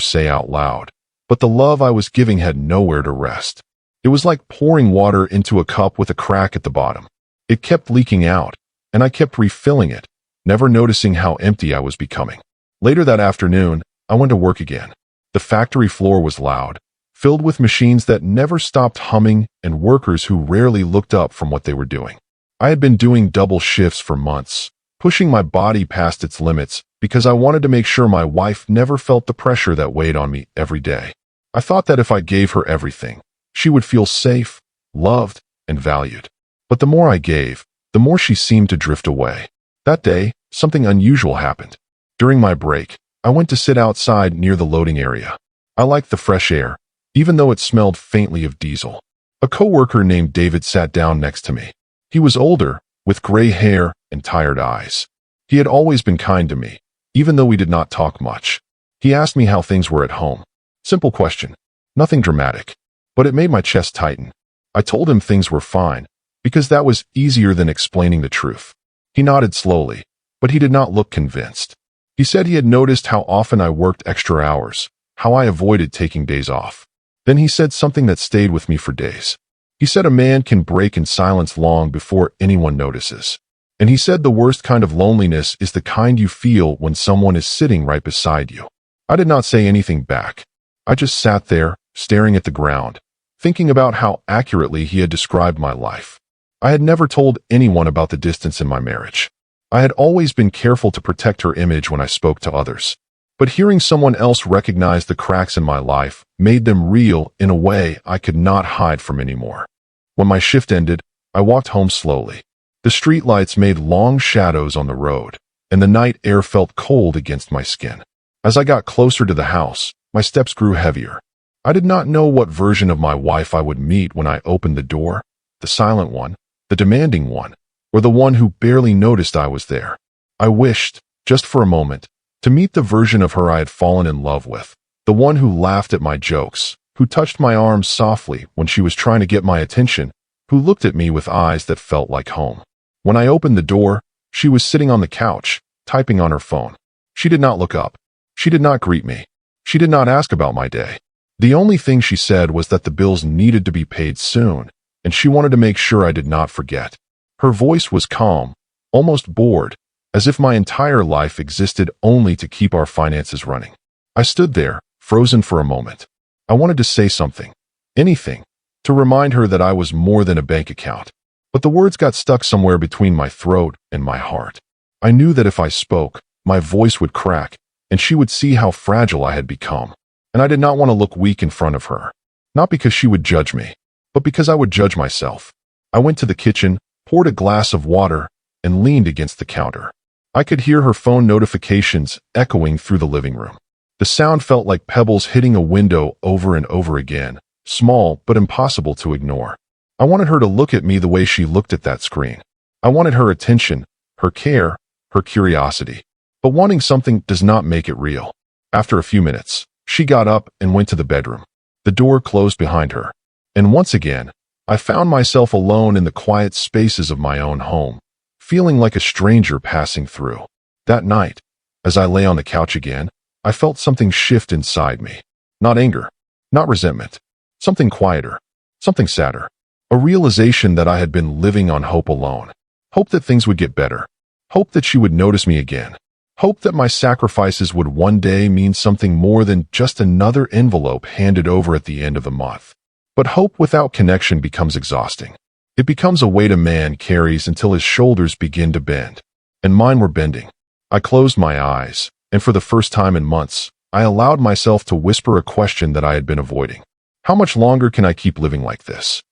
say out loud, but the love I was giving had nowhere to rest. It was like pouring water into a cup with a crack at the bottom. It kept leaking out, and I kept refilling it, never noticing how empty I was becoming. Later that afternoon, I went to work again. The factory floor was loud, filled with machines that never stopped humming and workers who rarely looked up from what they were doing. I had been doing double shifts for months, pushing my body past its limits because I wanted to make sure my wife never felt the pressure that weighed on me every day. I thought that if I gave her everything, she would feel safe, loved, and valued. But the more I gave, the more she seemed to drift away. That day, something unusual happened. During my break, I went to sit outside near the loading area. I liked the fresh air, even though it smelled faintly of diesel. A coworker named David sat down next to me. He was older, with gray hair and tired eyes. He had always been kind to me, even though we did not talk much. He asked me how things were at home. Simple question, nothing dramatic, but it made my chest tighten. I told him things were fine, because that was easier than explaining the truth. He nodded slowly, but he did not look convinced. He said he had noticed how often I worked extra hours, how I avoided taking days off. Then he said something that stayed with me for days. He said a man can break in silence long before anyone notices. And he said the worst kind of loneliness is the kind you feel when someone is sitting right beside you. I did not say anything back. I just sat there, staring at the ground, thinking about how accurately he had described my life. I had never told anyone about the distance in my marriage. I had always been careful to protect her image when I spoke to others. But hearing someone else recognize the cracks in my life made them real in a way I could not hide from anymore. When my shift ended, I walked home slowly. The streetlights made long shadows on the road, and the night air felt cold against my skin. As I got closer to the house, my steps grew heavier. I did not know what version of my wife I would meet when I opened the door, the silent one, the demanding one, or the one who barely noticed I was there. I wished, just for a moment, to meet the version of her I had fallen in love with, the one who laughed at my jokes, who touched my arms softly when she was trying to get my attention, who looked at me with eyes that felt like home. When I opened the door, she was sitting on the couch, typing on her phone. She did not look up. She did not greet me. She did not ask about my day. The only thing she said was that the bills needed to be paid soon, and she wanted to make sure I did not forget. Her voice was calm, almost bored, as if my entire life existed only to keep our finances running. I stood there, frozen for a moment. I wanted to say something, anything, to remind her that I was more than a bank account. But the words got stuck somewhere between my throat and my heart. I knew that if I spoke, my voice would crack, and she would see how fragile I had become. And I did not want to look weak in front of her. Not because she would judge me, but because I would judge myself. I went to the kitchen, poured a glass of water, and leaned against the counter. I could hear her phone notifications echoing through the living room. The sound felt like pebbles hitting a window over and over again, small but impossible to ignore. I wanted her to look at me the way she looked at that screen. I wanted her attention, her care, her curiosity. But wanting something does not make it real. After a few minutes, she got up and went to the bedroom. The door closed behind her. And once again, I found myself alone in the quiet spaces of my own home, feeling like a stranger passing through. That night, as I lay on the couch again, I felt something shift inside me. Not anger, not resentment, something quieter, something sadder. A realization that I had been living on hope alone. Hope that things would get better. Hope that she would notice me again. Hope that my sacrifices would one day mean something more than just another envelope handed over at the end of the month. But hope without connection becomes exhausting. It becomes a weight a man carries until his shoulders begin to bend. And mine were bending. I closed my eyes, and for the first time in months, I allowed myself to whisper a question that I had been avoiding. How much longer can I keep living like this?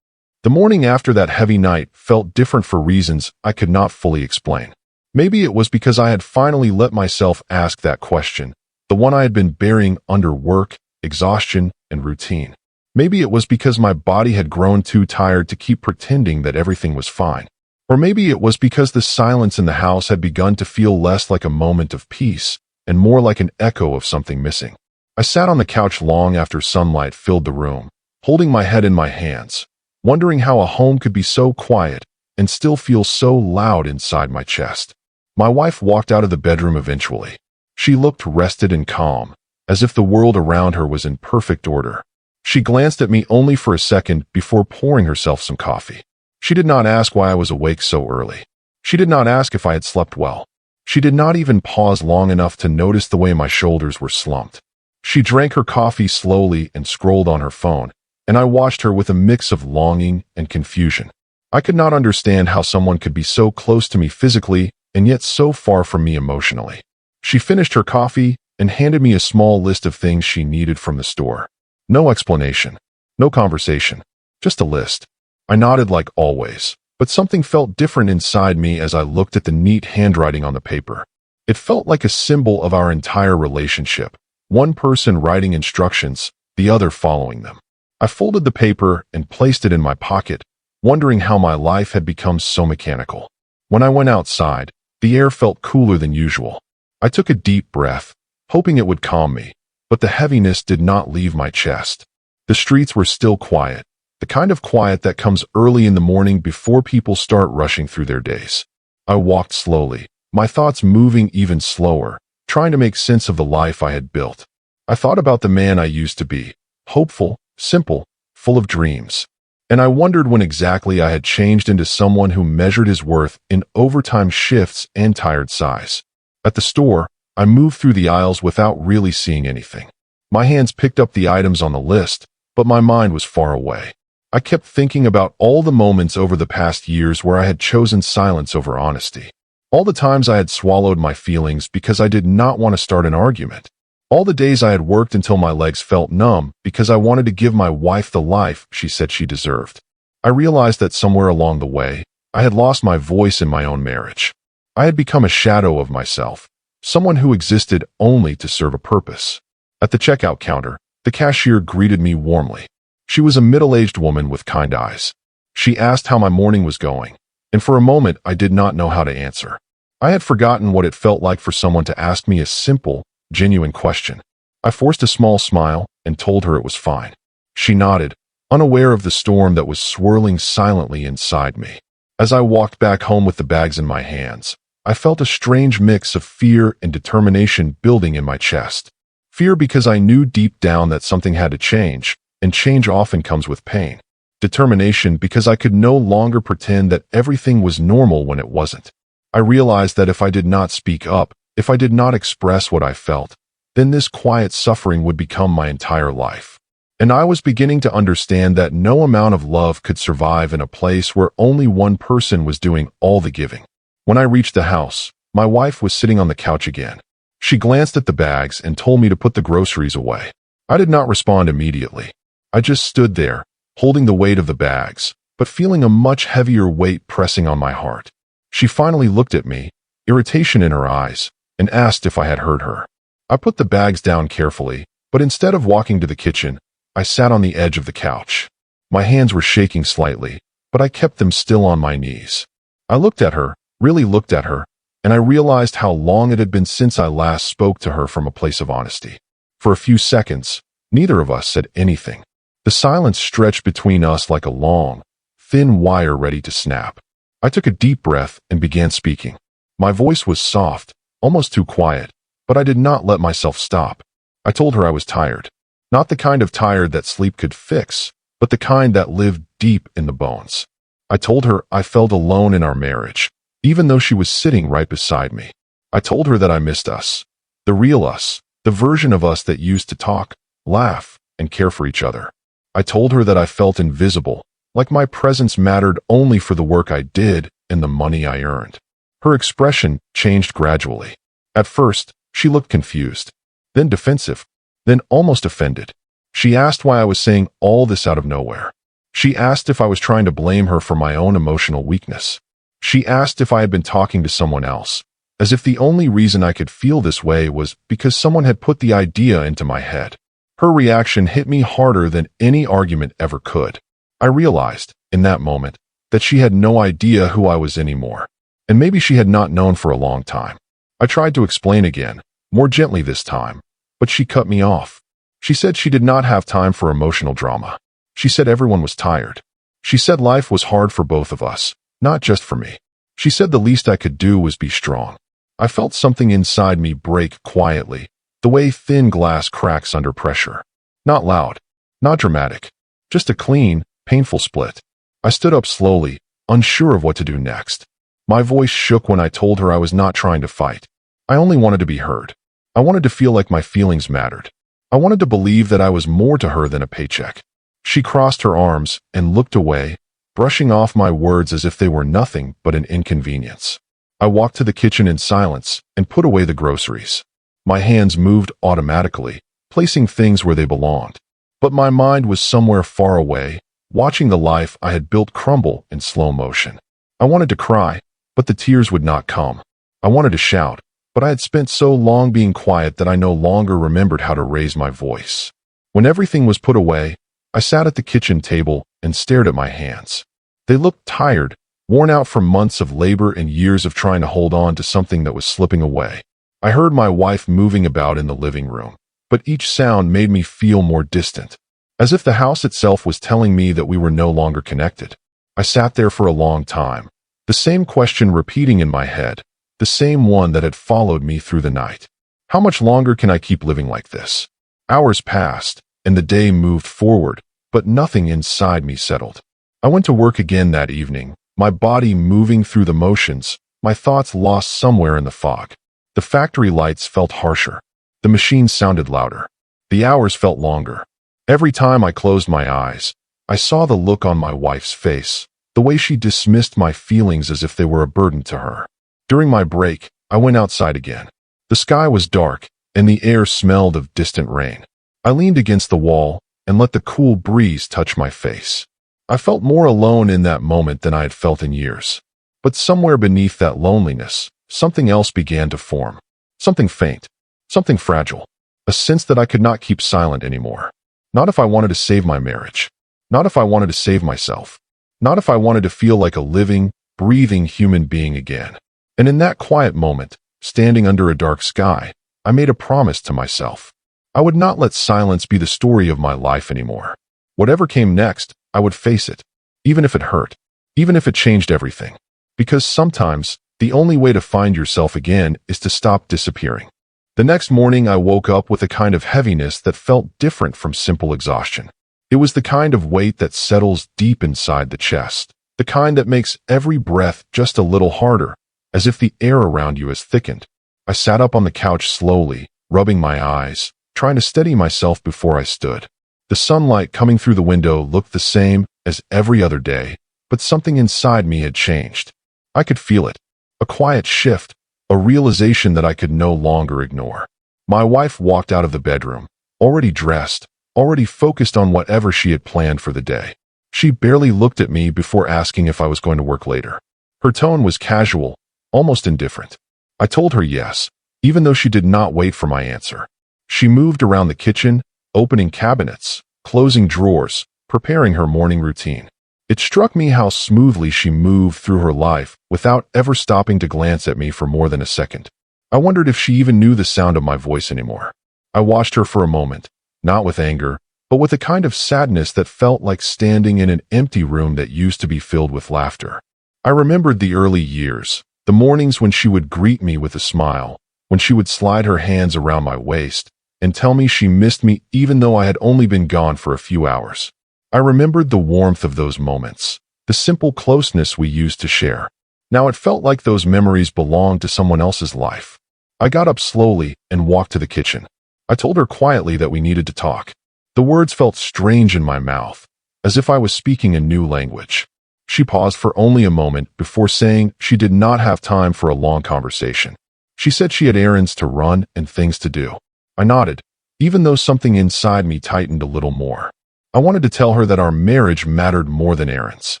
The morning after that heavy night felt different for reasons I could not fully explain. Maybe it was because I had finally let myself ask that question, the one I had been burying under work, exhaustion, and routine. Maybe it was because my body had grown too tired to keep pretending that everything was fine. Or maybe it was because the silence in the house had begun to feel less like a moment of peace and more like an echo of something missing. I sat on the couch long after sunlight filled the room, holding my head in my hands, wondering how a home could be so quiet and still feel so loud inside my chest. My wife walked out of the bedroom eventually. She looked rested and calm, as if the world around her was in perfect order. She glanced at me only for a second before pouring herself some coffee. She did not ask why I was awake so early. She did not ask if I had slept well. She did not even pause long enough to notice the way my shoulders were slumped. She drank her coffee slowly and scrolled on her phone, and I watched her with a mix of longing and confusion. I could not understand how someone could be so close to me physically and yet so far from me emotionally. She finished her coffee and handed me a small list of things she needed from the store. No explanation, no conversation, just a list. I nodded like always, but something felt different inside me as I looked at the neat handwriting on the paper. It felt like a symbol of our entire relationship, one person writing instructions, the other following them. I folded the paper and placed it in my pocket, wondering how my life had become so mechanical. When I went outside, the air felt cooler than usual. I took a deep breath, hoping it would calm me, but the heaviness did not leave my chest. The streets were still quiet, the kind of quiet that comes early in the morning before people start rushing through their days. I walked slowly, my thoughts moving even slower, trying to make sense of the life I had built. I thought about the man I used to be, hopeful, simple, full of dreams. And I wondered when exactly I had changed into someone who measured his worth in overtime shifts and tired sighs. At the store, I moved through the aisles without really seeing anything. My hands picked up the items on the list, but my mind was far away. I kept thinking about all the moments over the past years where I had chosen silence over honesty. All the times I had swallowed my feelings because I did not want to start an argument. All the days I had worked until my legs felt numb because I wanted to give my wife the life she said she deserved. I realized that somewhere along the way, I had lost my voice in my own marriage. I had become a shadow of myself, someone who existed only to serve a purpose. At the checkout counter, the cashier greeted me warmly. She was a middle-aged woman with kind eyes. She asked how my morning was going, and for a moment I did not know how to answer. I had forgotten what it felt like for someone to ask me a simple, genuine question. I forced a small smile and told her it was fine. She nodded, unaware of the storm that was swirling silently inside me. As I walked back home with the bags in my hands, I felt a strange mix of fear and determination building in my chest. Fear because I knew deep down that something had to change, and change often comes with pain. Determination because I could no longer pretend that everything was normal when it wasn't. I realized that if I did not speak up, if I did not express what I felt, then this quiet suffering would become my entire life. And I was beginning to understand that no amount of love could survive in a place where only one person was doing all the giving. When I reached the house, my wife was sitting on the couch again. She glanced at the bags and told me to put the groceries away. I did not respond immediately. I just stood there, holding the weight of the bags, but feeling a much heavier weight pressing on my heart. She finally looked at me, irritation in her eyes, and asked if I had heard her. I put the bags down carefully, but instead of walking to the kitchen, I sat on the edge of the couch. My hands were shaking slightly, but I kept them still on my knees. I looked at her, really looked at her, and I realized how long it had been since I last spoke to her from a place of honesty. For a few seconds, neither of us said anything. The silence stretched between us like a long, thin wire ready to snap. I took a deep breath and began speaking. My voice was soft, almost too quiet, but I did not let myself stop. I told her I was tired. Not the kind of tired that sleep could fix, but the kind that lived deep in the bones. I told her I felt alone in our marriage, even though she was sitting right beside me. I told her that I missed us, the real us, the version of us that used to talk, laugh, and care for each other. I told her that I felt invisible, like my presence mattered only for the work I did and the money I earned. Her expression changed gradually. At first, she looked confused, then defensive, then almost offended. She asked why I was saying all this out of nowhere. She asked if I was trying to blame her for my own emotional weakness. She asked if I had been talking to someone else, as if the only reason I could feel this way was because someone had put the idea into my head. Her reaction hit me harder than any argument ever could. I realized, in that moment, that she had no idea who I was anymore, and maybe she had not known for a long time. I tried to explain again, more gently this time, but she cut me off. She said she did not have time for emotional drama. She said everyone was tired. She said life was hard for both of us, not just for me. She said the least I could do was be strong. I felt something inside me break quietly, the way thin glass cracks under pressure. Not loud, not dramatic, just a clean, painful split. I stood up slowly, unsure of what to do next. My voice shook when I told her I was not trying to fight. I only wanted to be heard. I wanted to feel like my feelings mattered. I wanted to believe that I was more to her than a paycheck. She crossed her arms and looked away, brushing off my words as if they were nothing but an inconvenience. I walked to the kitchen in silence and put away the groceries. My hands moved automatically, placing things where they belonged. But my mind was somewhere far away, watching the life I had built crumble in slow motion. I wanted to cry, but the tears would not come. I wanted to shout, but I had spent so long being quiet that I no longer remembered how to raise my voice. When everything was put away, I sat at the kitchen table and stared at my hands. They looked tired, worn out from months of labor and years of trying to hold on to something that was slipping away. I heard my wife moving about in the living room, but each sound made me feel more distant, as if the house itself was telling me that we were no longer connected. I sat there for a long time, the same question repeating in my head, the same one that had followed me through the night. How much longer can I keep living like this? Hours passed, and the day moved forward, but nothing inside me settled. I went to work again that evening, my body moving through the motions, my thoughts lost somewhere in the fog. The factory lights felt harsher. The machines sounded louder. The hours felt longer. Every time I closed my eyes, I saw the look on my wife's face, the way she dismissed my feelings as if they were a burden to her. During my break, I went outside again. The sky was dark, and the air smelled of distant rain. I leaned against the wall and let the cool breeze touch my face. I felt more alone in that moment than I had felt in years. But somewhere beneath that loneliness, something else began to form. Something faint, something fragile, a sense that I could not keep silent anymore. Not if I wanted to save my marriage. Not if I wanted to save myself. Not if I wanted to feel like a living, breathing human being again. And in that quiet moment, standing under a dark sky, I made a promise to myself. I would not let silence be the story of my life anymore. Whatever came next, I would face it, even if it hurt, even if it changed everything. Because sometimes, the only way to find yourself again is to stop disappearing. The next morning, I woke up with a kind of heaviness that felt different from simple exhaustion. It was the kind of weight that settles deep inside the chest, the kind that makes every breath just a little harder, as if the air around you has thickened. I sat up on the couch slowly, rubbing my eyes, trying to steady myself before I stood. The sunlight coming through the window looked the same as every other day, but something inside me had changed. I could feel it. A quiet shift, a realization that I could no longer ignore. My wife walked out of the bedroom, already dressed, already focused on whatever she had planned for the day. She barely looked at me before asking if I was going to work later. Her tone was casual, almost indifferent. I told her yes, even though she did not wait for my answer. She moved around the kitchen, opening cabinets, closing drawers, preparing her morning routine. It struck me how smoothly she moved through her life without ever stopping to glance at me for more than a second. I wondered if she even knew the sound of my voice anymore. I watched her for a moment, not with anger, but with a kind of sadness that felt like standing in an empty room that used to be filled with laughter. I remembered the early years, the mornings when she would greet me with a smile, when she would slide her hands around my waist and tell me she missed me even though I had only been gone for a few hours. I remembered the warmth of those moments, the simple closeness we used to share. Now it felt like those memories belonged to someone else's life. I got up slowly and walked to the kitchen. I told her quietly that we needed to talk. The words felt strange in my mouth, as if I was speaking a new language. She paused for only a moment before saying she did not have time for a long conversation. She said she had errands to run and things to do. I nodded, even though something inside me tightened a little more. I wanted to tell her that our marriage mattered more than errands.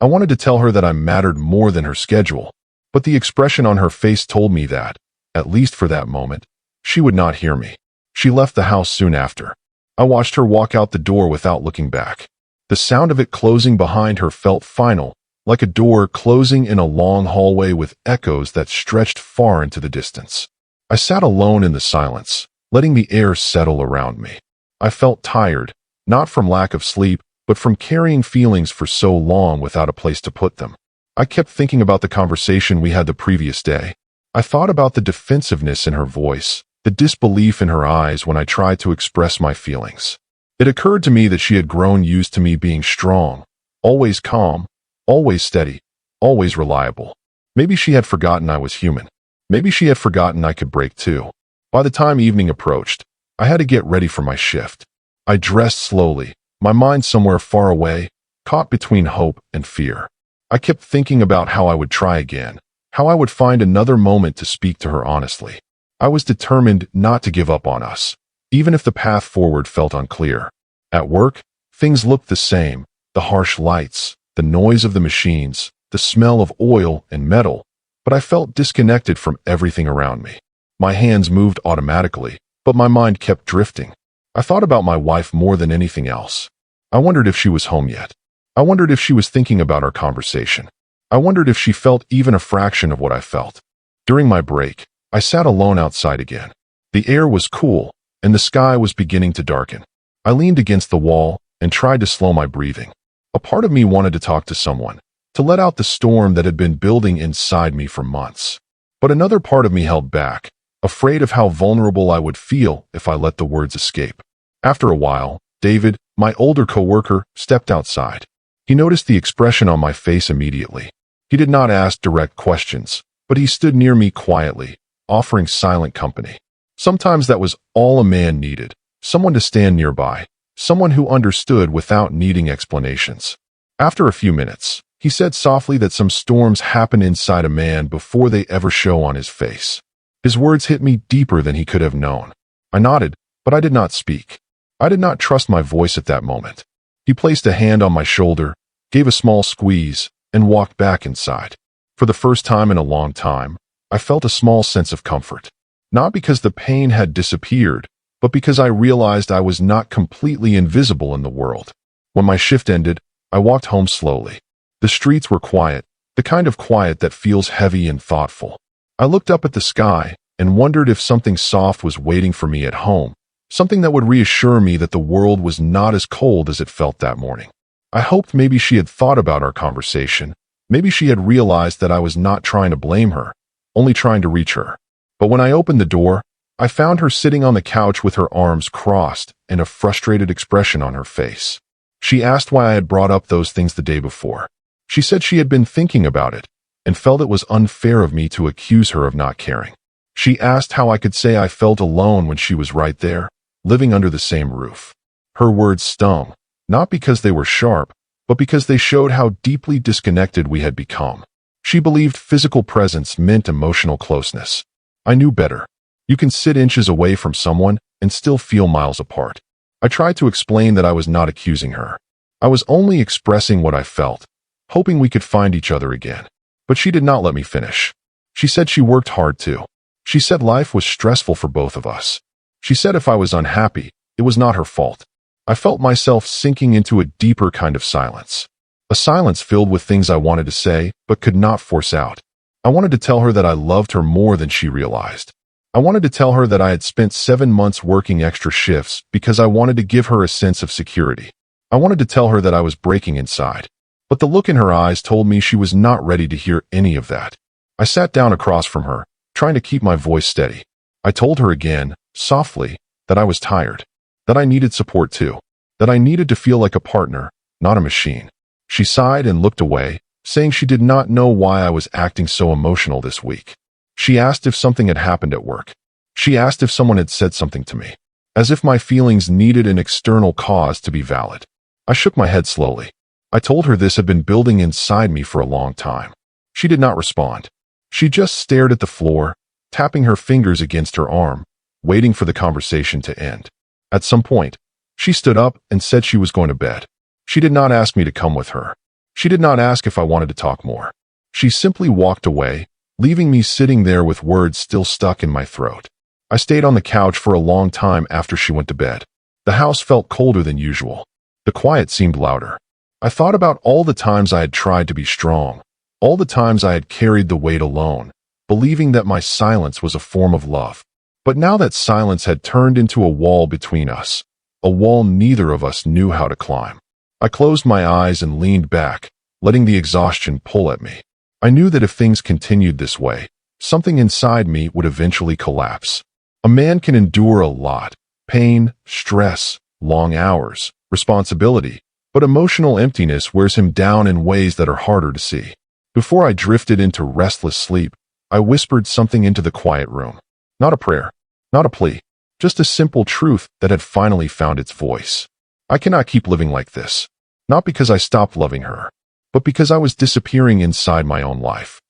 I wanted to tell her that I mattered more than her schedule, but the expression on her face told me that, at least for that moment, she would not hear me. She left the house soon after. I watched her walk out the door without looking back. The sound of it closing behind her felt final, like a door closing in a long hallway with echoes that stretched far into the distance. I sat alone in the silence, letting the air settle around me. I felt tired, not from lack of sleep, but from carrying feelings for so long without a place to put them. I kept thinking about the conversation we had the previous day. I thought about the defensiveness in her voice, the disbelief in her eyes when I tried to express my feelings. It occurred to me that she had grown used to me being strong, always calm, always steady, always reliable. Maybe she had forgotten I was human. Maybe she had forgotten I could break too. By the time evening approached, I had to get ready for my shift. I dressed slowly, my mind somewhere far away, caught between hope and fear. I kept thinking about how I would try again, how I would find another moment to speak to her honestly. I was determined not to give up on us, even if the path forward felt unclear. At work, things looked the same, the harsh lights, the noise of the machines, the smell of oil and metal, but I felt disconnected from everything around me. My hands moved automatically, but my mind kept drifting. I thought about my wife more than anything else. I wondered if she was home yet. I wondered if she was thinking about our conversation. I wondered if she felt even a fraction of what I felt. During my break, I sat alone outside again. The air was cool, and the sky was beginning to darken. I leaned against the wall and tried to slow my breathing. A part of me wanted to talk to someone, to let out the storm that had been building inside me for months. But another part of me held back, afraid of how vulnerable I would feel if I let the words escape. After a while, David, my older coworker, stepped outside. He noticed the expression on my face immediately. He did not ask direct questions, but he stood near me quietly, offering silent company. Sometimes that was all a man needed, someone to stand nearby, someone who understood without needing explanations. After a few minutes, he said softly that some storms happen inside a man before they ever show on his face. His words hit me deeper than he could have known. I nodded, but I did not speak. I did not trust my voice at that moment. He placed a hand on my shoulder, gave a small squeeze, and walked back inside. For the first time in a long time, I felt a small sense of comfort. Not because the pain had disappeared, but because I realized I was not completely invisible in the world. When my shift ended, I walked home slowly. The streets were quiet, the kind of quiet that feels heavy and thoughtful. I looked up at the sky and wondered if something soft was waiting for me at home, something that would reassure me that the world was not as cold as it felt that morning. I hoped maybe she had thought about our conversation. Maybe she had realized that I was not trying to blame her, only trying to reach her. But when I opened the door, I found her sitting on the couch with her arms crossed and a frustrated expression on her face. She asked why I had brought up those things the day before. She said she had been thinking about it and felt it was unfair of me to accuse her of not caring. She asked how I could say I felt alone when she was right there, living under the same roof. Her words stung, not because they were sharp, but because they showed how deeply disconnected we had become. She believed physical presence meant emotional closeness. I knew better. You can sit inches away from someone and still feel miles apart. I tried to explain that I was not accusing her. I was only expressing what I felt, hoping we could find each other again. But she did not let me finish. She said she worked hard too. She said life was stressful for both of us. She said if I was unhappy, it was not her fault. I felt myself sinking into a deeper kind of silence. A silence filled with things I wanted to say, but could not force out. I wanted to tell her that I loved her more than she realized. I wanted to tell her that I had spent 7 months working extra shifts because I wanted to give her a sense of security. I wanted to tell her that I was breaking inside. But the look in her eyes told me she was not ready to hear any of that. I sat down across from her, trying to keep my voice steady. I told her again, softly, that I was tired, that I needed support too, that I needed to feel like a partner, not a machine. She sighed and looked away, saying she did not know why I was acting so emotional this week. She asked if something had happened at work. She asked if someone had said something to me, as if my feelings needed an external cause to be valid. I shook my head slowly. I told her this had been building inside me for a long time. She did not respond. She just stared at the floor, tapping her fingers against her arm, waiting for the conversation to end. At some point, she stood up and said she was going to bed. She did not ask me to come with her. She did not ask if I wanted to talk more. She simply walked away, leaving me sitting there with words still stuck in my throat. I stayed on the couch for a long time after she went to bed. The house felt colder than usual. The quiet seemed louder. I thought about all the times I had tried to be strong, all the times I had carried the weight alone, believing that my silence was a form of love. But now that silence had turned into a wall between us, a wall neither of us knew how to climb. I closed my eyes and leaned back, letting the exhaustion pull at me. I knew that if things continued this way, something inside me would eventually collapse. A man can endure a lot: pain, stress, long hours, responsibility, but emotional emptiness wears him down in ways that are harder to see. Before I drifted into restless sleep, I whispered something into the quiet room. Not a prayer, not a plea, just a simple truth that had finally found its voice. I cannot keep living like this. Not because I stopped loving her, but because I was disappearing inside my own life.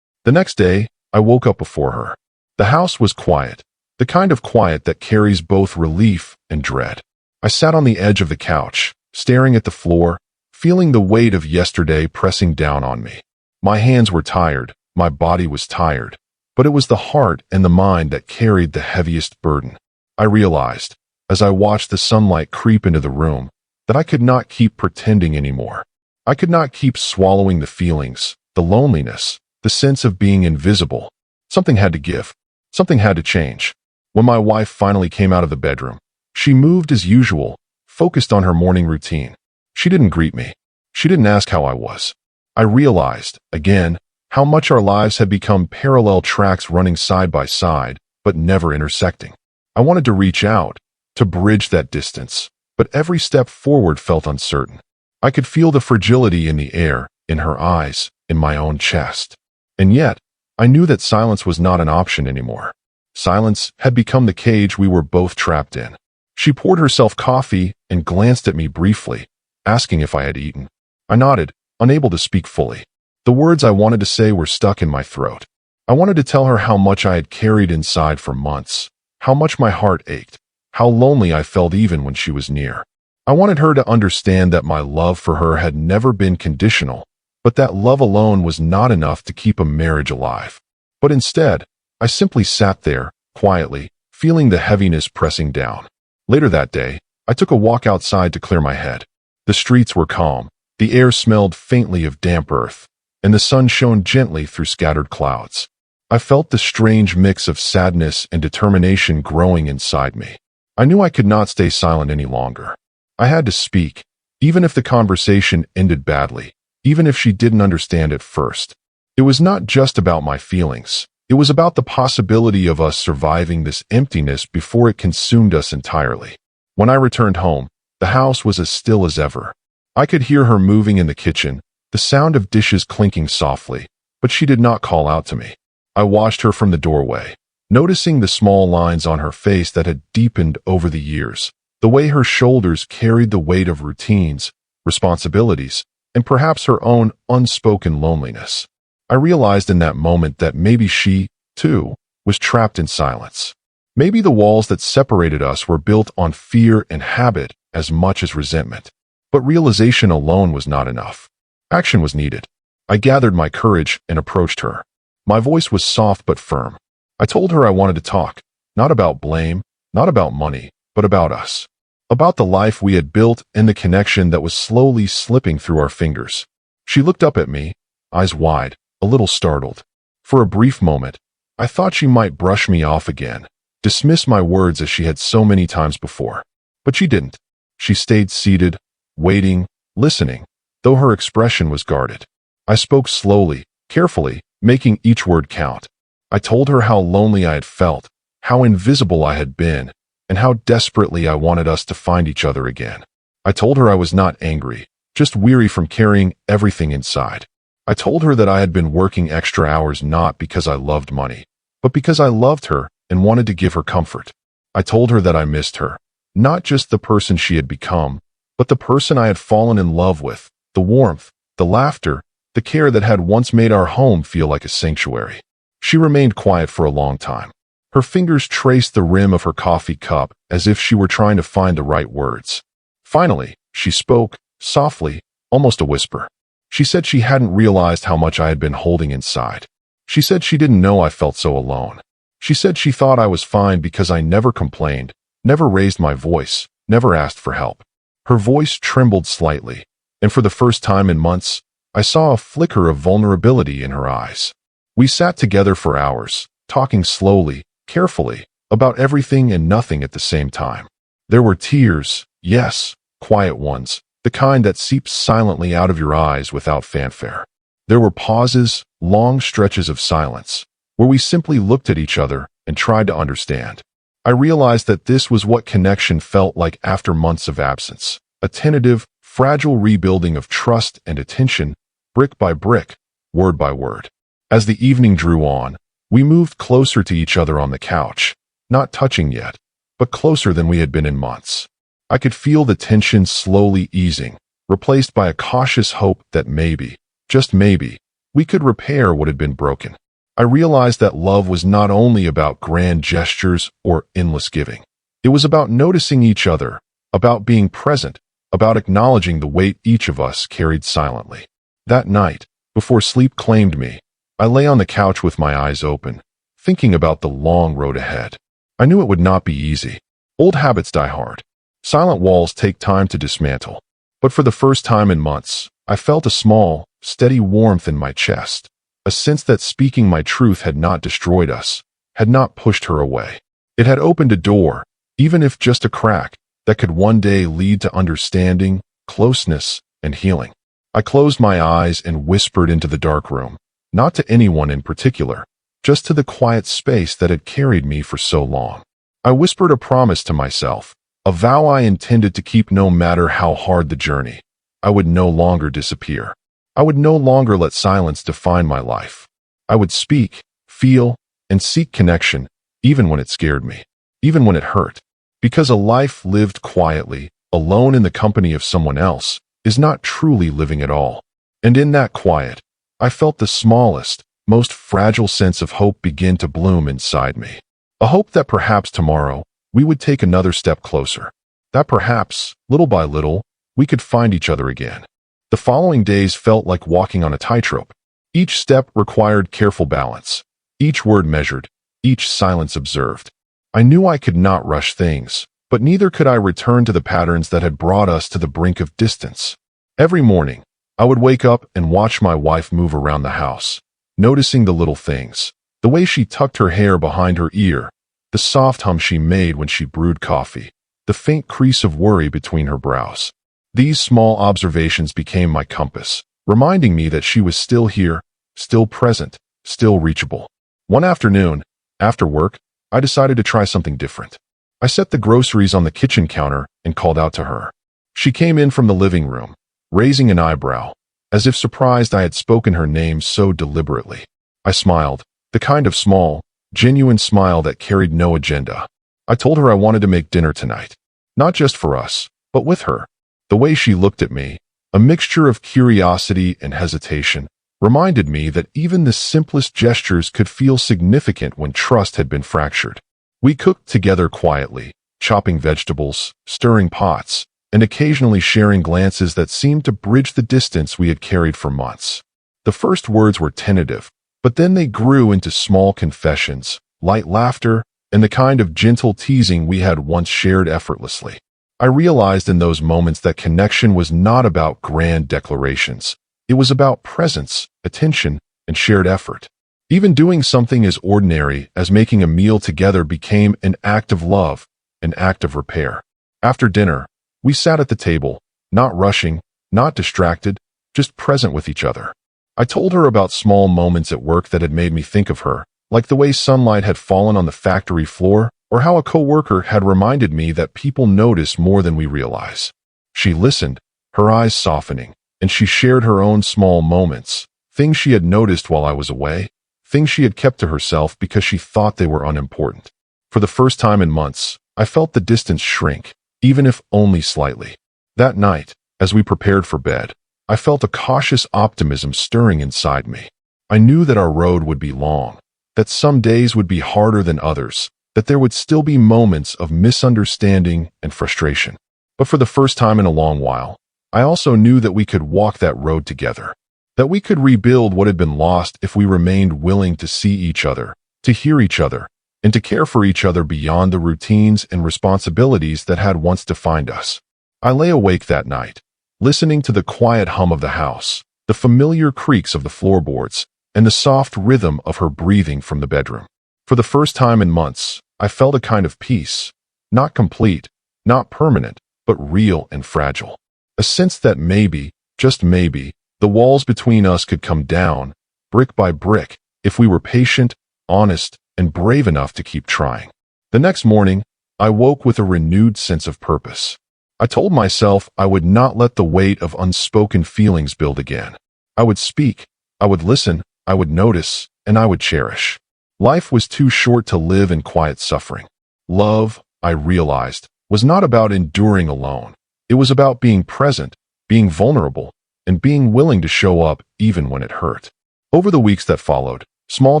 The next day, I woke up before her. The house was quiet, the kind of quiet that carries both relief and dread. I sat on the edge of the couch, staring at the floor, feeling the weight of yesterday pressing down on me. My hands were tired, my body was tired, but it was the heart and the mind that carried the heaviest burden. I realized, as I watched the sunlight creep into the room, that I could not keep pretending anymore. I could not keep swallowing the feelings, the loneliness, the sense of being invisible. Something had to give. Something had to change. When my wife finally came out of the bedroom, she moved as usual, focused on her morning routine. She didn't greet me. She didn't ask how I was. I realized, again, how much our lives had become parallel tracks running side by side, but never intersecting. I wanted to reach out, to bridge that distance, but every step forward felt uncertain. I could feel the fragility in the air, in her eyes, in my own chest. And yet, I knew that silence was not an option anymore. Silence had become the cage we were both trapped in. She poured herself coffee and glanced at me briefly, asking if I had eaten. I nodded, unable to speak fully. The words I wanted to say were stuck in my throat. I wanted to tell her how much I had carried inside for months, how much my heart ached, how lonely I felt even when she was near. I wanted her to understand that my love for her had never been conditional, but that love alone was not enough to keep a marriage alive. But instead, I simply sat there, quietly, feeling the heaviness pressing down. Later that day, I took a walk outside to clear my head. The streets were calm, the air smelled faintly of damp earth, and the sun shone gently through scattered clouds. I felt the strange mix of sadness and determination growing inside me. I knew I could not stay silent any longer. I had to speak, even if the conversation ended badly, even if she didn't understand at first. It was not just about my feelings. It was about the possibility of us surviving this emptiness before it consumed us entirely. When I returned home, the house was as still as ever. I could hear her moving in the kitchen, the sound of dishes clinking softly, but she did not call out to me. I watched her from the doorway, noticing the small lines on her face that had deepened over the years, the way her shoulders carried the weight of routines, responsibilities, and perhaps her own unspoken loneliness. I realized in that moment that maybe she, too, was trapped in silence. Maybe the walls that separated us were built on fear and habit as much as resentment. But realization alone was not enough. Action was needed. I gathered my courage and approached her. My voice was soft but firm. I told her I wanted to talk, not about blame, not about money, but about us. About the life we had built and the connection that was slowly slipping through our fingers. She looked up at me, eyes wide, a little startled. For a brief moment, I thought she might brush me off again, dismiss my words as she had so many times before. But she didn't. She stayed seated, waiting, listening, though her expression was guarded. I spoke slowly, carefully, making each word count. I told her how lonely I had felt, how invisible I had been, and how desperately I wanted us to find each other again. I told her I was not angry, just weary from carrying everything inside. I told her that I had been working extra hours not because I loved money, but because I loved her and wanted to give her comfort. I told her that I missed her, not just the person she had become, but the person I had fallen in love with, the warmth, the laughter, the care that had once made our home feel like a sanctuary. She remained quiet for a long time. Her fingers traced the rim of her coffee cup as if she were trying to find the right words. Finally, she spoke, softly, almost a whisper. She said she hadn't realized how much I had been holding inside. She said she didn't know I felt so alone. She said she thought I was fine because I never complained, never raised my voice, never asked for help. Her voice trembled slightly, and for the first time in months, I saw a flicker of vulnerability in her eyes. We sat together for hours, talking slowly, carefully, about everything and nothing at the same time. There were tears, yes, quiet ones, the kind that seeps silently out of your eyes without fanfare. There were pauses, long stretches of silence, where we simply looked at each other and tried to understand. I realized that this was what connection felt like after months of absence, a tentative, fragile rebuilding of trust and attention, brick by brick, word by word. As the evening drew on, we moved closer to each other on the couch, not touching yet, but closer than we had been in months. I could feel the tension slowly easing, replaced by a cautious hope that maybe, just maybe, we could repair what had been broken. I realized that love was not only about grand gestures or endless giving. It was about noticing each other, about being present, about acknowledging the weight each of us carried silently. That night, before sleep claimed me, I lay on the couch with my eyes open, thinking about the long road ahead. I knew it would not be easy. Old habits die hard. Silent walls take time to dismantle. But for the first time in months, I felt a small, steady warmth in my chest. A sense that speaking my truth had not destroyed us, had not pushed her away. It had opened a door, even if just a crack, that could one day lead to understanding, closeness, and healing. I closed my eyes and whispered into the dark room, not to anyone in particular, just to the quiet space that had carried me for so long. I whispered a promise to myself, a vow I intended to keep no matter how hard the journey. I would no longer disappear. I would no longer let silence define my life. I would speak, feel, and seek connection, even when it scared me, even when it hurt. Because a life lived quietly, alone in the company of someone else, is not truly living at all. And in that quiet, I felt the smallest, most fragile sense of hope begin to bloom inside me. A hope that perhaps tomorrow, we would take another step closer. That perhaps, little by little, we could find each other again. The following days felt like walking on a tightrope. Each step required careful balance, each word measured, each silence observed. I knew I could not rush things, but neither could I return to the patterns that had brought us to the brink of distance. Every morning, I would wake up and watch my wife move around the house, noticing the little things, the way she tucked her hair behind her ear, the soft hum she made when she brewed coffee, the faint crease of worry between her brows. These small observations became my compass, reminding me that she was still here, still present, still reachable. One afternoon, after work, I decided to try something different. I set the groceries on the kitchen counter and called out to her. She came in from the living room, raising an eyebrow, as if surprised I had spoken her name so deliberately. I smiled, the kind of small, genuine smile that carried no agenda. I told her I wanted to make dinner tonight. Not just for us, but with her. The way she looked at me, a mixture of curiosity and hesitation, reminded me that even the simplest gestures could feel significant when trust had been fractured. We cooked together quietly, chopping vegetables, stirring pots, and occasionally sharing glances that seemed to bridge the distance we had carried for months. The first words were tentative, but then they grew into small confessions, light laughter, and the kind of gentle teasing we had once shared effortlessly. I realized in those moments that connection was not about grand declarations. It was about presence, attention, and shared effort. Even doing something as ordinary as making a meal together became an act of love, an act of repair. After dinner, we sat at the table, not rushing, not distracted, just present with each other. I told her about small moments at work that had made me think of her, like the way sunlight had fallen on the factory floor, or how a coworker had reminded me that people notice more than we realize. She listened, her eyes softening, and she shared her own small moments, things she had noticed while I was away, things she had kept to herself because she thought they were unimportant. For the first time in months, I felt the distance shrink, even if only slightly. That night, as we prepared for bed, I felt a cautious optimism stirring inside me. I knew that our road would be long, that some days would be harder than others, that there would still be moments of misunderstanding and frustration. But for the first time in a long while, I also knew that we could walk that road together, that we could rebuild what had been lost if we remained willing to see each other, to hear each other, and to care for each other beyond the routines and responsibilities that had once defined us. I lay awake that night, listening to the quiet hum of the house, the familiar creaks of the floorboards, and the soft rhythm of her breathing from the bedroom. For the first time in months, I felt a kind of peace, not complete, not permanent, but real and fragile. A sense that maybe, just maybe, the walls between us could come down, brick by brick, if we were patient, honest, and brave enough to keep trying. The next morning, I woke with a renewed sense of purpose. I told myself I would not let the weight of unspoken feelings build again. I would speak, I would listen, I would notice, and I would cherish. Life was too short to live in quiet suffering. Love, I realized, was not about enduring alone. It was about being present, being vulnerable, and being willing to show up even when it hurt. Over the weeks that followed, small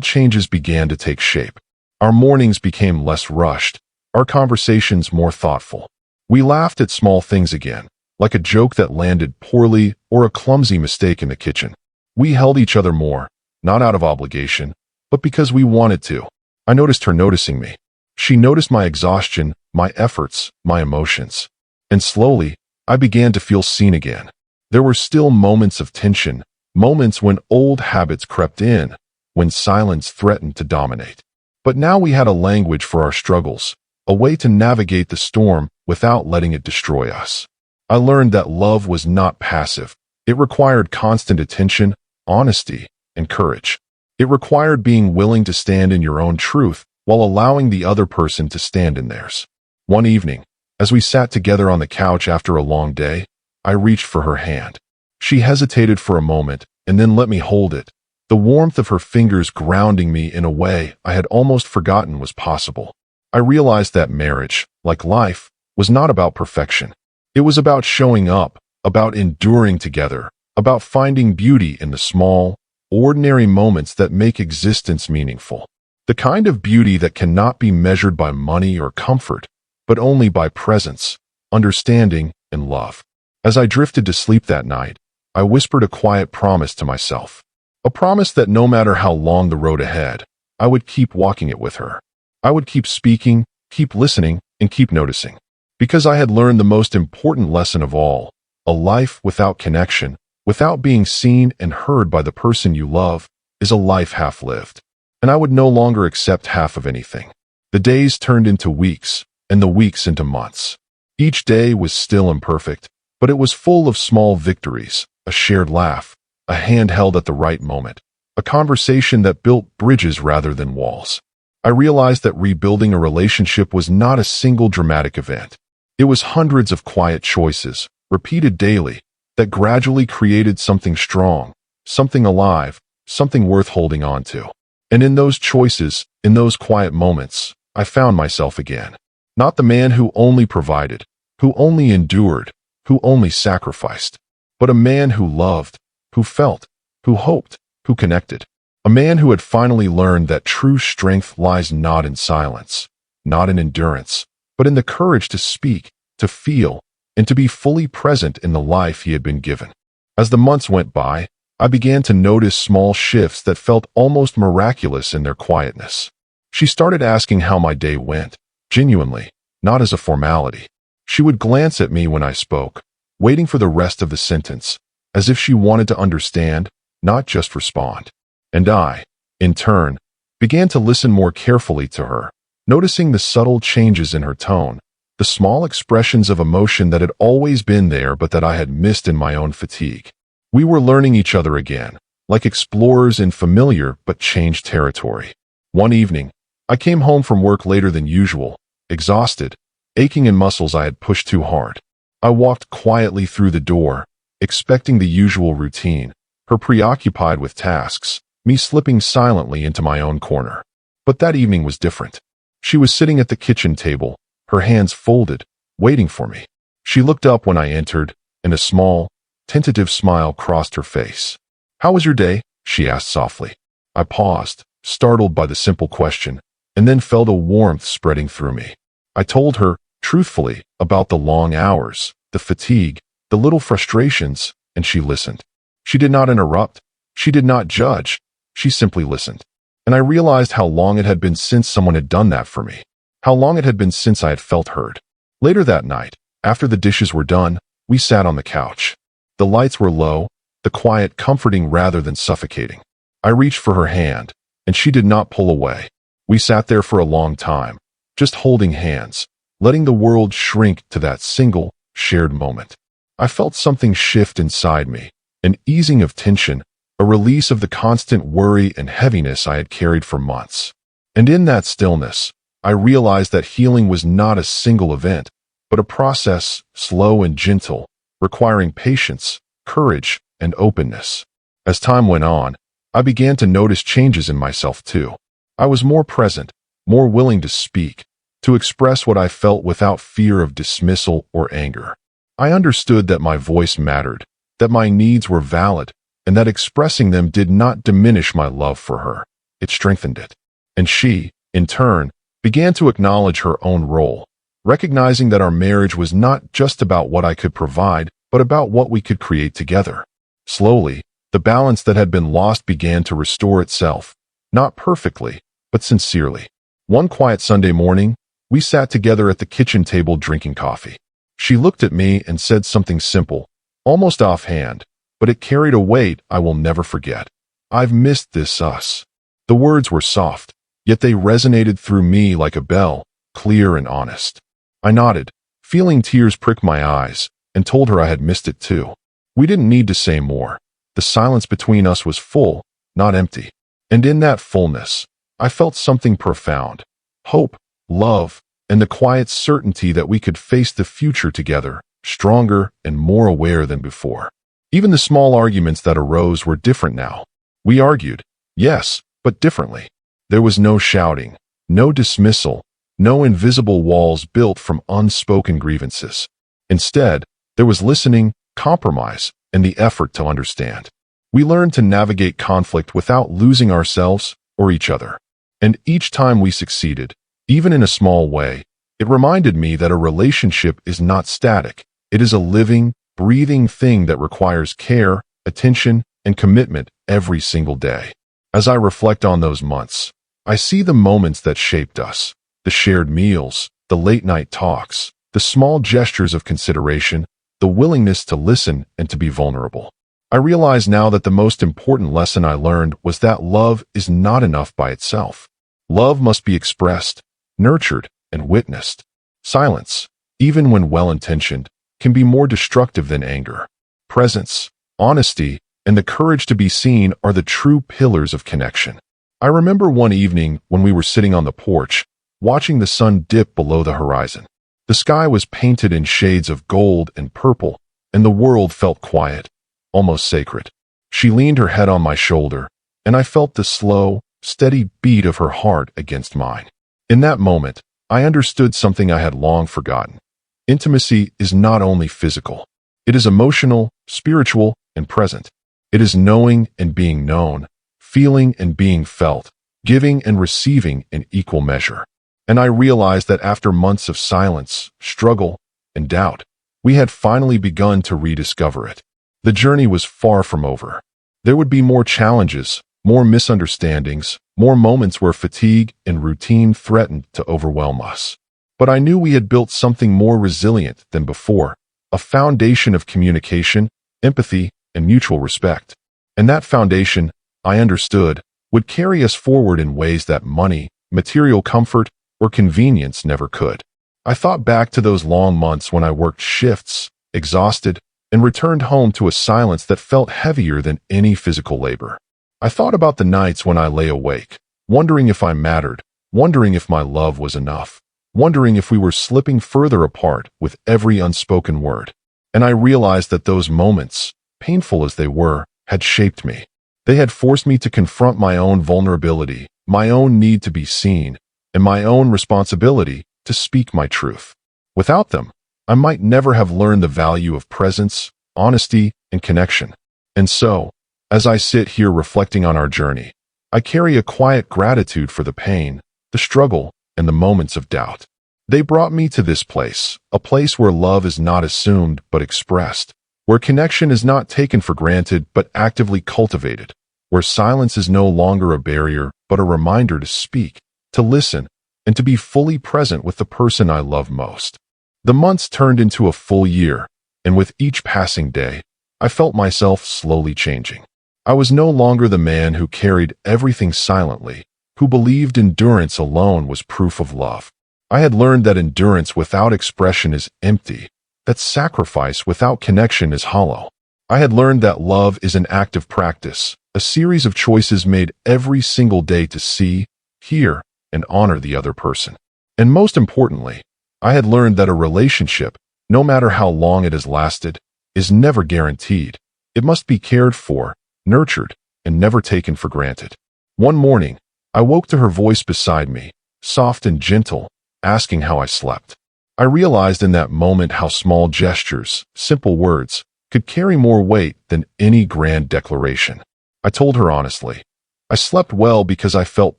changes began to take shape. Our mornings became less rushed, our conversations more thoughtful. We laughed at small things again, like a joke that landed poorly or a clumsy mistake in the kitchen. We held each other more, not out of obligation, but because we wanted to. I noticed her noticing me. She noticed my exhaustion, my efforts, my emotions. And slowly, I began to feel seen again. There were still moments of tension, moments when old habits crept in, when silence threatened to dominate. But now we had a language for our struggles, a way to navigate the storm without letting it destroy us. I learned that love was not passive. It required constant attention, honesty, and courage. It required being willing to stand in your own truth while allowing the other person to stand in theirs. One evening, as we sat together on the couch after a long day, I reached for her hand. She hesitated for a moment and then let me hold it, the warmth of her fingers grounding me in a way I had almost forgotten was possible. I realized that marriage, like life, was not about perfection. It was about showing up, about enduring together, about finding beauty in the small, ordinary moments that make existence meaningful. The kind of beauty that cannot be measured by money or comfort, but only by presence, understanding, and love. As I drifted to sleep that night, I whispered a quiet promise to myself. A promise that no matter how long the road ahead, I would keep walking it with her. I would keep speaking, keep listening, and keep noticing. Because I had learned the most important lesson of all, a life without connection, without being seen and heard by the person you love, is a life half-lived. And I would no longer accept half of anything. The days turned into weeks, and the weeks into months. Each day was still imperfect, but it was full of small victories, a shared laugh, a hand held at the right moment, a conversation that built bridges rather than walls. I realized that rebuilding a relationship was not a single dramatic event. It was hundreds of quiet choices, repeated daily, that gradually created something strong, something alive, something worth holding on to. And in those choices, in those quiet moments, I found myself again. Not the man who only provided, who only endured, who only sacrificed, but a man who loved, who felt, who hoped, who connected. A man who had finally learned that true strength lies not in silence, not in endurance, but in the courage to speak, to feel, and to be fully present in the life he had been given. As the months went by, I began to notice small shifts that felt almost miraculous in their quietness. She started asking how my day went, genuinely, not as a formality. She would glance at me when I spoke, waiting for the rest of the sentence, as if she wanted to understand, not just respond. And I, in turn, began to listen more carefully to her, noticing the subtle changes in her tone, the small expressions of emotion that had always been there but that I had missed in my own fatigue. We were learning each other again, like explorers in familiar but changed territory. One evening, I came home from work later than usual, exhausted, aching in muscles I had pushed too hard. I walked quietly through the door, expecting the usual routine, her preoccupied with tasks, me slipping silently into my own corner. But that evening was different. She was sitting at the kitchen table, her hands folded, waiting for me. She looked up when I entered, and a small, tentative smile crossed her face. "How was your day?" she asked softly. I paused, startled by the simple question, and then felt a warmth spreading through me. I told her, truthfully, about the long hours, the fatigue, the little frustrations, and she listened. She did not interrupt. She did not judge. She simply listened. And I realized how long it had been since someone had done that for me. How long it had been since I had felt heard. Later that night, after the dishes were done, we sat on the couch. The lights were low, the quiet comforting rather than suffocating. I reached for her hand, and she did not pull away. We sat there for a long time, just holding hands, letting the world shrink to that single, shared moment. I felt something shift inside me, an easing of tension, a release of the constant worry and heaviness I had carried for months. And in that stillness, I realized that healing was not a single event, but a process, slow and gentle, requiring patience, courage, and openness. As time went on, I began to notice changes in myself too. I was more present, more willing to speak, to express what I felt without fear of dismissal or anger. I understood that my voice mattered, that my needs were valid, and that expressing them did not diminish my love for her. It strengthened it. And she, in turn, began to acknowledge her own role, recognizing that our marriage was not just about what I could provide, but about what we could create together. Slowly, the balance that had been lost began to restore itself, not perfectly, but sincerely. One quiet Sunday morning, we sat together at the kitchen table drinking coffee. She looked at me and said something simple, almost offhand, but it carried a weight I will never forget. "I've missed this us." The words were soft, yet they resonated through me like a bell, clear and honest. I nodded, feeling tears prick my eyes, and told her I had missed it too. We didn't need to say more. The silence between us was full, not empty. And in that fullness, I felt something profound: hope, love, and the quiet certainty that we could face the future together, stronger and more aware than before. Even the small arguments that arose were different now. We argued, yes, but differently. There was no shouting, no dismissal, no invisible walls built from unspoken grievances. Instead, there was listening, compromise, and the effort to understand. We learned to navigate conflict without losing ourselves or each other. And each time we succeeded, even in a small way, it reminded me that a relationship is not static. It is a living, breathing thing that requires care, attention, and commitment every single day. As I reflect on those months, I see the moments that shaped us, the shared meals, the late-night talks, the small gestures of consideration, the willingness to listen and to be vulnerable. I realize now that the most important lesson I learned was that love is not enough by itself. Love must be expressed, nurtured, and witnessed. Silence, even when well-intentioned, can be more destructive than anger. Presence, honesty, and the courage to be seen are the true pillars of connection. I remember one evening when we were sitting on the porch, watching the sun dip below the horizon. The sky was painted in shades of gold and purple, and the world felt quiet, almost sacred. She leaned her head on my shoulder, and I felt the slow, steady beat of her heart against mine. In that moment, I understood something I had long forgotten. Intimacy is not only physical. It is emotional, spiritual, and present. It is knowing and being known, feeling and being felt, giving and receiving in equal measure. And I realized that after months of silence, struggle, and doubt, we had finally begun to rediscover it. The journey was far from over. There would be more challenges, more misunderstandings, more moments where fatigue and routine threatened to overwhelm us. But I knew we had built something more resilient than before, a foundation of communication, empathy, and mutual respect. And that foundation, I understood, would carry us forward in ways that money, material comfort, or convenience never could. I thought back to those long months when I worked shifts, exhausted, and returned home to a silence that felt heavier than any physical labor. I thought about the nights when I lay awake, wondering if I mattered, wondering if my love was enough, wondering if we were slipping further apart with every unspoken word. And I realized that those moments, painful as they were, had shaped me. They had forced me to confront my own vulnerability, my own need to be seen, and my own responsibility to speak my truth. Without them, I might never have learned the value of presence, honesty, and connection. And so, as I sit here reflecting on our journey, I carry a quiet gratitude for the pain, the struggle, and the moments of doubt. They brought me to this place, a place where love is not assumed but expressed, where connection is not taken for granted but actively cultivated, where silence is no longer a barrier but a reminder to speak, to listen, and to be fully present with the person I love most. The months turned into a full year, and with each passing day, I felt myself slowly changing. I was no longer the man who carried everything silently, who believed endurance alone was proof of love. I had learned that endurance without expression is empty, that sacrifice without connection is hollow. I had learned that love is an active practice, a series of choices made every single day to see, hear, and honor the other person. And most importantly, I had learned that a relationship, no matter how long it has lasted, is never guaranteed. It must be cared for, nurtured, and never taken for granted. One morning, I woke to her voice beside me, soft and gentle, asking how I slept. I realized in that moment how small gestures, simple words, could carry more weight than any grand declaration. I told her honestly. I slept well because I felt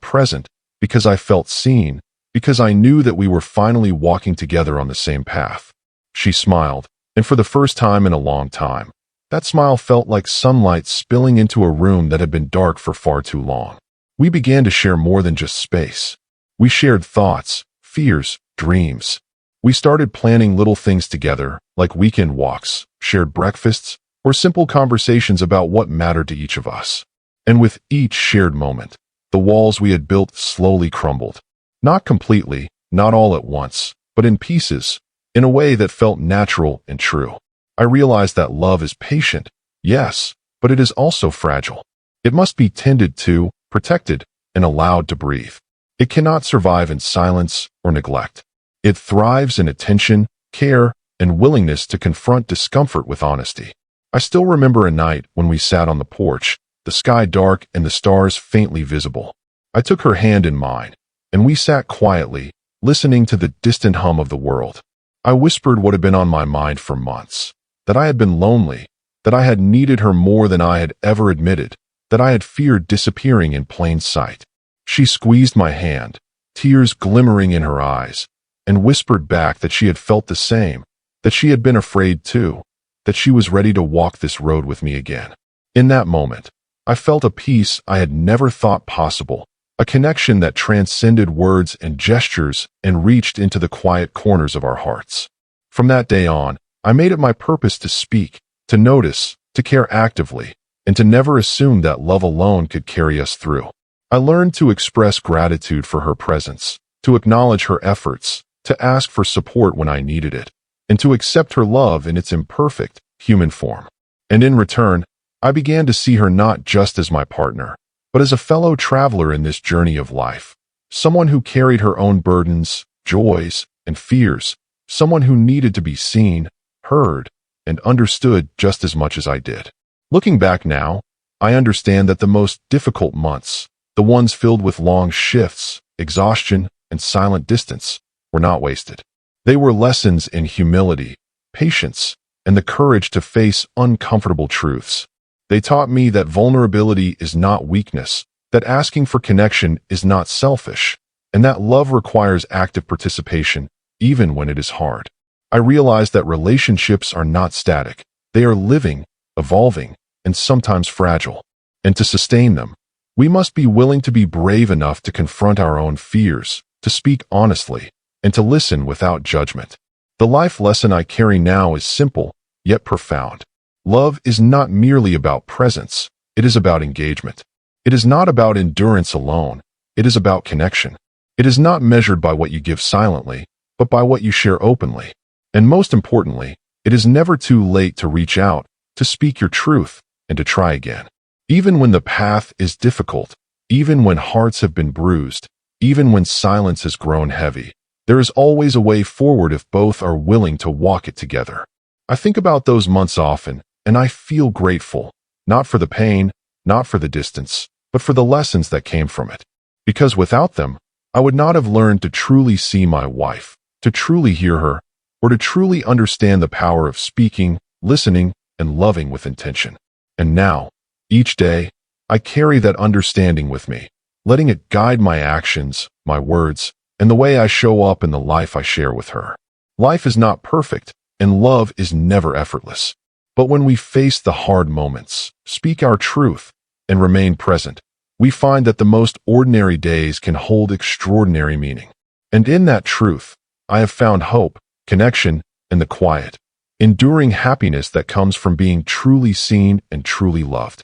present, because I felt seen, because I knew that we were finally walking together on the same path. She smiled, and for the first time in a long time, that smile felt like sunlight spilling into a room that had been dark for far too long. We began to share more than just space. We shared thoughts, fears, dreams. We started planning little things together, like weekend walks, shared breakfasts, or simple conversations about what mattered to each of us. And with each shared moment, the walls we had built slowly crumbled. Not completely, not all at once, but in pieces, in a way that felt natural and true. I realized that love is patient, yes, but it is also fragile. It must be tended to, protected, and allowed to breathe. It cannot survive in silence or neglect. It thrives in attention, care, and willingness to confront discomfort with honesty. I still remember a night when we sat on the porch, the sky dark and the stars faintly visible. I took her hand in mine, and we sat quietly, listening to the distant hum of the world. I whispered what had been on my mind for months, that I had been lonely, that I had needed her more than I had ever admitted, that I had feared disappearing in plain sight. She squeezed my hand, tears glimmering in her eyes, and whispered back that she had felt the same, that she had been afraid too, that she was ready to walk this road with me again. In that moment, I felt a peace I had never thought possible, a connection that transcended words and gestures and reached into the quiet corners of our hearts. From that day on, I made it my purpose to speak, to notice, to care actively, and to never assume that love alone could carry us through. I learned to express gratitude for her presence, to acknowledge her efforts, to ask for support when I needed it, and to accept her love in its imperfect, human form. And in return, I began to see her not just as my partner, but as a fellow traveler in this journey of life, someone who carried her own burdens, joys, and fears, someone who needed to be seen, heard, and understood just as much as I did. Looking back now, I understand that the most difficult months, the ones filled with long shifts, exhaustion, and silent distance, were not wasted. They were lessons in humility, patience, and the courage to face uncomfortable truths. They taught me that vulnerability is not weakness, that asking for connection is not selfish, and that love requires active participation, even when it is hard. I realized that relationships are not static. They are living, evolving, and sometimes fragile. And to sustain them, we must be willing to be brave enough to confront our own fears, to speak honestly, and to listen without judgment. The life lesson I carry now is simple, yet profound. Love is not merely about presence, it is about engagement. It is not about endurance alone, it is about connection. It is not measured by what you give silently, but by what you share openly. And most importantly, it is never too late to reach out, to speak your truth, and to try again. Even when the path is difficult, even when hearts have been bruised, even when silence has grown heavy, there is always a way forward if both are willing to walk it together. I think about those months often, and I feel grateful, not for the pain, not for the distance, but for the lessons that came from it. Because without them, I would not have learned to truly see my wife, to truly hear her, or to truly understand the power of speaking, listening, and loving with intention. And now, each day, I carry that understanding with me, letting it guide my actions, my words, and the way I show up in the life I share with her. Life is not perfect, and love is never effortless. But when we face the hard moments, speak our truth, and remain present, we find that the most ordinary days can hold extraordinary meaning. And in that truth, I have found hope, connection, and the quiet, enduring happiness that comes from being truly seen and truly loved.